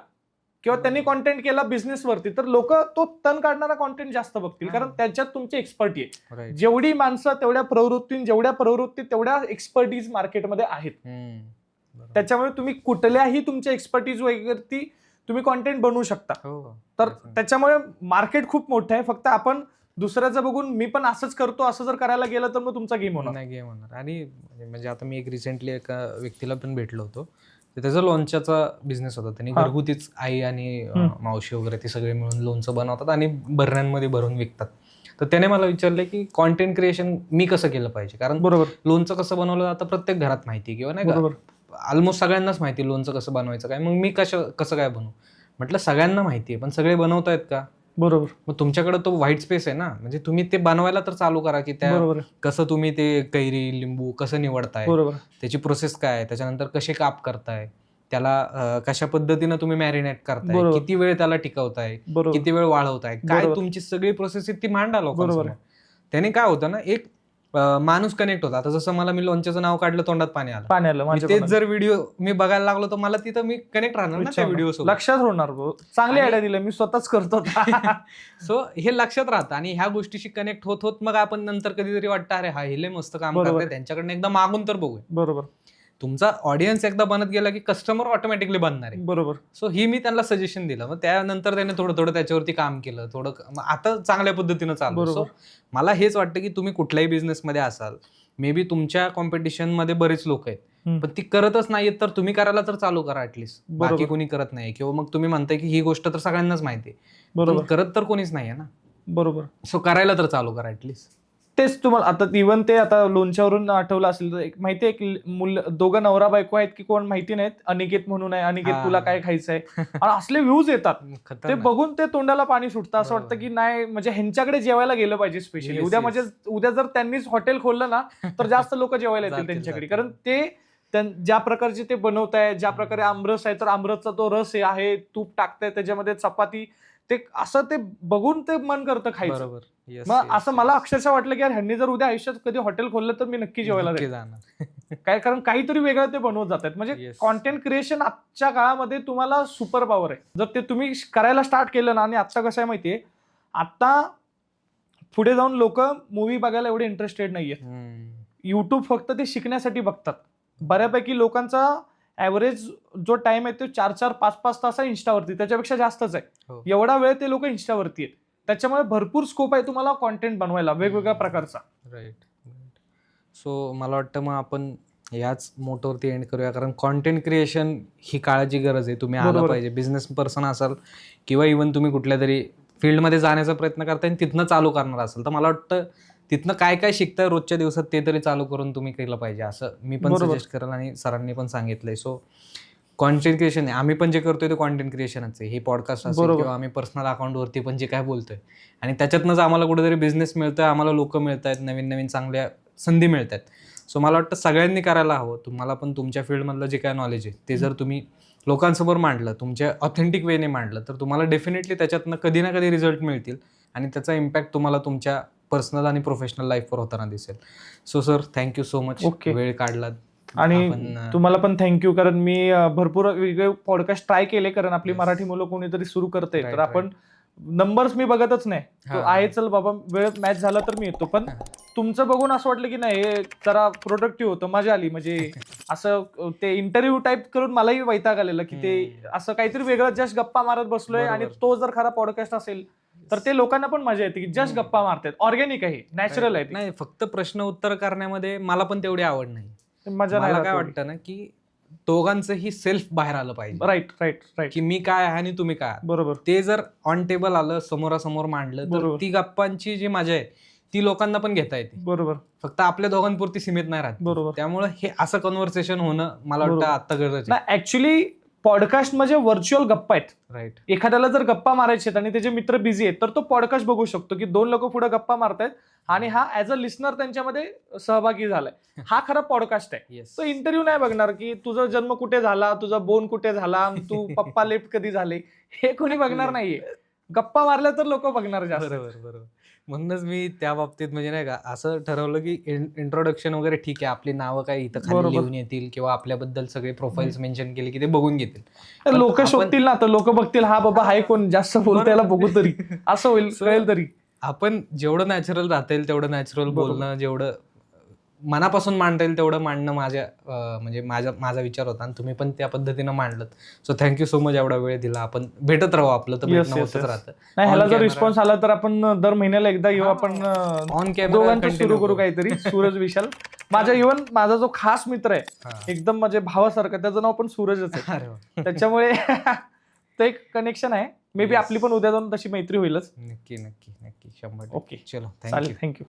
किंवा त्यांनी कॉन्टेंट केला बिझनेसवरती, तर लोक तो तण काढणारा कॉन्टेंट जास्त बघतील, कारण त्याच्यात तुमची एक्सपर्टी आहे. जेवढी माणसं जेवढ्या प्रवृत्ती तेवढ्या एक्सपर्टीज मार्केटमध्ये आहेत. त्याच्यामुळे तुम्ही कुठल्याही तुमच्या एक्सपर्टीज वगैरे तुम्ही कॉन्टेंट बनवू शकता. तर त्याच्यामुळे मार्केट खूप मोठं आहे. फक्त आपण दुसऱ्याचं बघून मी पण असंच करतो असं जर करायला गेलं तर मग तुमचा गेम होणार. आणि म्हणजे आता मी एक रिसेंटली एका व्यक्तीला पण भेटलो होतो, त्याचा लोणच्याचा बिझनेस होता. त्यांनी घरगुतीच आई आणि मावशी वगैरे ते सगळे मिळून लोणचं बनवतात आणि बरण्यांमध्ये भरून विकतात. तर त्याने मला विचारलं की कॉन्टेंट क्रिएशन मी कसं केलं पाहिजे, कारण लोणचं कसं बनवलं जातं प्रत्येक घरात माहिती, किंवा नाही का ऑलमोस्ट सगळ्यांनाच माहिती लोणचं कसं बनवायचं काय, मग मी कसं काय बनवू. म्हटलं सगळ्यांना माहिती आहे, पण सगळे बनवतायत का. बरोबर. मग तुमच्याकडे तो व्हाईट स्पेस आहे ना, म्हणजे तुम्ही ते बनवायला तर चालू करा, की त्या कसं तुम्ही ते कैरी लिंबू कसं निवडताय, त्याची प्रोसेस काय आहे, त्याच्यानंतर कसे काप करताय, त्याला कशा पद्धतीनं तुम्ही मॅरिनेट करताय, किती वेळ त्याला टिकवताय, किती वेळ वाळवताय, काय तुमची सगळी प्रोसेस ती मांडा लोकांसमोर. त्याने काय होतं ना, एक माणूस कनेक्ट होता. आता जसं मला मी लोणच्याचं नाव काढलं, तोंडात पाणी आलं. तेच जर व्हिडिओ मी बघायला लागलो तर मला तिथं मी कनेक्ट राहणार ना त्या व्हिडिओ सोबत. लक्षात होणार. चांगली आयडिया दिली, मी स्वतःच करतो. सो हे लक्षात राहतं, आणि ह्या गोष्टीशी कनेक्ट होत होत मग आपण नंतर कधीतरी वाटतं अरे हा हे मस्त काम करते, त्यांच्याकडनं एकदा मागून तर बघूया. बरोबर. तुमचा ऑडियन्स एकदा बनत गेला की कस्टमर ऑटोमॅटिकली बनणार आहे. बरोबर. सो ही मी त्यांना सजेशन दिलं. मग त्यानंतर त्याने थोडं त्याच्यावरती काम केलं, आता चांगल्या पद्धतीनं चालू. सो मला हेच वाटतं की तुम्ही कुठल्याही बिझनेसमध्ये असाल, मे बी तुमच्या कॉम्पिटिशन मध्ये बरेच लोक आहेत, पण ती करतच नाहीत, तर तुम्ही करायला तर चालू करा ऍटलीस्ट. बाकी कोणी करत नाही, किंवा मग तुम्ही म्हणताय की ही गोष्ट तर सगळ्यांनाच माहिती आहे, बरोबर, करत तर कोणीच नाहीये ना. बरोबर. सो करायला तर चालू करा ऍटलीस्ट. तेच तुम्हाला आता इव्हन ते आता लोणच्यावरून आठवलं असेल तर, एक माहितीये एक दोघं नवरा बायको आहेत की कोण माहिती नाहीत, अनिकेत म्हणून आहे, अनिकेत तुला काय खायचंय, आणि असले व्ह्यूज येतात, ते बघून ते तोंडाला पाणी सुटतं. असं वाटतं की नाही, म्हणजे ह्यांच्याकडे जेवायला गेलं पाहिजे स्पेशली. उद्या जर त्यांनीच हॉटेल खोललं ना तर जास्त लोक जेवायला येतील त्यांच्याकडे, कारण ते ज्या प्रकारचे ते बनवताय, ज्या प्रकारे आमरस आहे तर आमरसचा तो रस आहे, तूप टाकताय त्याच्यामध्ये, चपाती, ते असं ते बघून ते मन करतं खायचं. मग असं मला अक्षरशः वाटलं की यार ह्यांनी जर उद्या आयुष्यात कधी हॉटेल खोललं तर मी नक्की जेवायला जाणार. काय, कारण काहीतरी वेगळं ते बनवत जातात. म्हणजे कॉन्टेंट क्रिएशन आजच्या काळामध्ये तुम्हाला सुपर पॉवर आहे जर ते तुम्ही करायला स्टार्ट केलं ना. आणि आता कसं आहे माहितीये, आता पुढे जाऊन लोक मूवी बघायला एवढे इंटरेस्टेड नाहीये. युट्यूब फक्त ते शिकण्यासाठी बघतात. बऱ्यापैकी लोकांचा ऍव्हरेज जो टाइम आहे तो 4-4, 5-5 तास आहे इंस्टावरती, त्याच्यापेक्षा जास्तच आहे. एवढा वेळ ते लोक इंस्टावरती आहेत. त्याच्यामुळे भरपूर स्कोप आहे तुम्हाला कॉन्टेंट बनवायला वेगवेगळ्या प्रकारचा. राईट. सो मला वाटतं मग आपण याच मोटवरती एंड करूया, कारण कॉन्टेंट क्रिएशन ही काळाची गरज आहे. तुम्ही आलं पाहिजे, बिझनेस पर्सन असाल किंवा इव्हन तुम्ही कुठल्या तरी फील्डमध्ये जाण्याचा प्रयत्न करताय आणि तिथनं चालू करणार असाल, तर मला वाटतं तिथनं काय काय शिकताय रोजच्या दिवसात ते तरी चालू करून तुम्ही केलं पाहिजे, असं मी पण सजेस्ट करेल आणि सरांनी पण सांगितलंय. सो कॉन्टेंट क्रिएशन आहे, आम्ही पण जे करतोय ते कॉन्टेंट क्रिएशनच आहे. हे पॉडकास्ट असेल किंवा आम्ही पर्सनल अकाउंटवरती पण जे काय बोलतोय, आणि त्याच्यातनंच आम्हाला कुठेतरी बिझनेस मिळतोय, आम्हाला लोक मिळत आहेत, नवीन नवीन चांगल्या संधी मिळत आहेत. सो मला वाटतं सगळ्यांनी करायला हवं. तुम्हाला पण तुमच्या फील्डमधलं जे काय नॉलेज आहे ते जर तुम्ही लोकांसमोर मांडलं, तुमच्या ऑथेंटिक वेने मांडलं, तर तुम्हाला डेफिनेटली त्याच्यातनं कधी ना कधी रिझल्ट मिळतील आणि त्याचा इम्पॅक्ट तुम्हाला तुमच्या पर्सनल आणि प्रोफेशनल लाईफवर होताना दिसेल. So sir, thank you so much, वेळ काढलात. आणि तुम्हाला पण थँक्यू, कारण मी भरपूर वेगळे पॉडकास्ट ट्राय केले, कारण आपली मराठी मुलं कोणीतरी सुरू करते, तर आपण नंबर्स मी बघतच नाही, तो आहे चल बाबा वेळ मॅच झाला तर मी येतो. पण तुमचं बघून असं वाटलं की नाही, हे जरा प्रोडक्टिव्ह होतं, मजा आली. म्हणजे असं ते इंटरव्ह्यू टाईप करून मलाही वैताग आलेलं की ते असं काहीतरी वेगळं जस्ट गप्पा मारत बसलोय, आणि तो जर खरा पॉडकास्ट असेल तर ते लोकांना पण मजा येते की जस्ट गप्पा मारतात. ऑर्गॅनिक आहे, नॅचरल आहे. नाही, फक्त प्रश्न उत्तर करण्यामध्ये मला पण तेवढी आवड नाही. मजा मला काय वाटतं ना की दोघांचंही सेल्फ बाहेर आलं पाहिजे, राईट राईट राईट. की मी काय आहे आणि तुम्ही काय आहात. बरोबर ते जर ऑन टेबल आलं, समोरासमोर मांडलं, तर बरोबर. ती गप्पांची जी मजा आहे ती लोकांना पण घेता येते, बरोबर फक्त आपल्या दोघांपुरती सीमित नाही राहत. बरोबर. त्यामुळे हे असं कन्व्हर्सेशन होणं मला वाटतं बरोबर. आता गरज ना ऍक्च्युली पॉडकास्ट म्हणजे व्हर्च्युअल गप्पा आहेत. राईट. एखाद्याला जर गप्पा मारायचे आणि त्याचे मित्र बिझी आहेत तर तो पॉडकास्ट बघू शकतो की 2 लोक पुढे गप्पा मारतायत आणि हा ऍज अ लिस्नर त्यांच्यामध्ये सहभागी झालाय. हा खरा पॉडकास्ट आहे. येस. तो इंटरव्ह्यू नाही बघणार की तुझा जन्म कुठे झाला, तुझा बोन कुठे झाला, तू पप्पा लेफ्ट कधी झाले, हे कोणी बघणार नाहीये. गप्पा मारल्या तर लोक बघणार जास्त. बरोबर बरोबर. म्हणूनच मी त्या बाबतीत म्हणजे नाही का असं ठरवलं की इंट्रोडक्शन वगैरे ठीक आहे, आपली नावं काय इथं खाली बरोबर. लिहून येतील किंवा आपल्याबद्दल सगळे प्रोफाईल्स मेन्शन केले की ते बघून घेतील. लोक आपण- शोधतील ना, तर लोक बघतील हा बाबा हाय कोण, जास्त बोलतायला बघू तरी, असं होईल, कळेल तरी. आपण जेवढं नॅचरल राहता येईल तेवढं नॅचरल बरोबर. बोलणं, जेवढं मनापासून मांडता येईल तेवढं मांडणं म्हणजे माझा विचार होता आणि तुम्ही पण त्या पद्धतीनं मांडलं. सो थँक्यू सो मच, एवढा वेळ दिला. आपण भेटत राहू, आपलं तर Yes, भेटणं yes, होतच yes. राहतं. नाही, ह्याला On जर camera- रिस्पॉन्स आला तर आपण दर महिन्याला एकदा येऊ. आपण On camera दोघांचं continue सुरू करू करू. काहीतरी. सूरज विशाल माझा जो खास मित्र आहे, एकदम माझ्या भावासारखा, त्याचं नाव पण सूरजच आहे. अरे वा. त्याच्यामुळे ते एक कनेक्शन आहे. May be Yes. आपली पण उद्या जाऊन तशी मैत्री होईलच. नक्की नक्की नक्की 100%. ओके. चलो चालेल, थँक्यू. थँक्यू.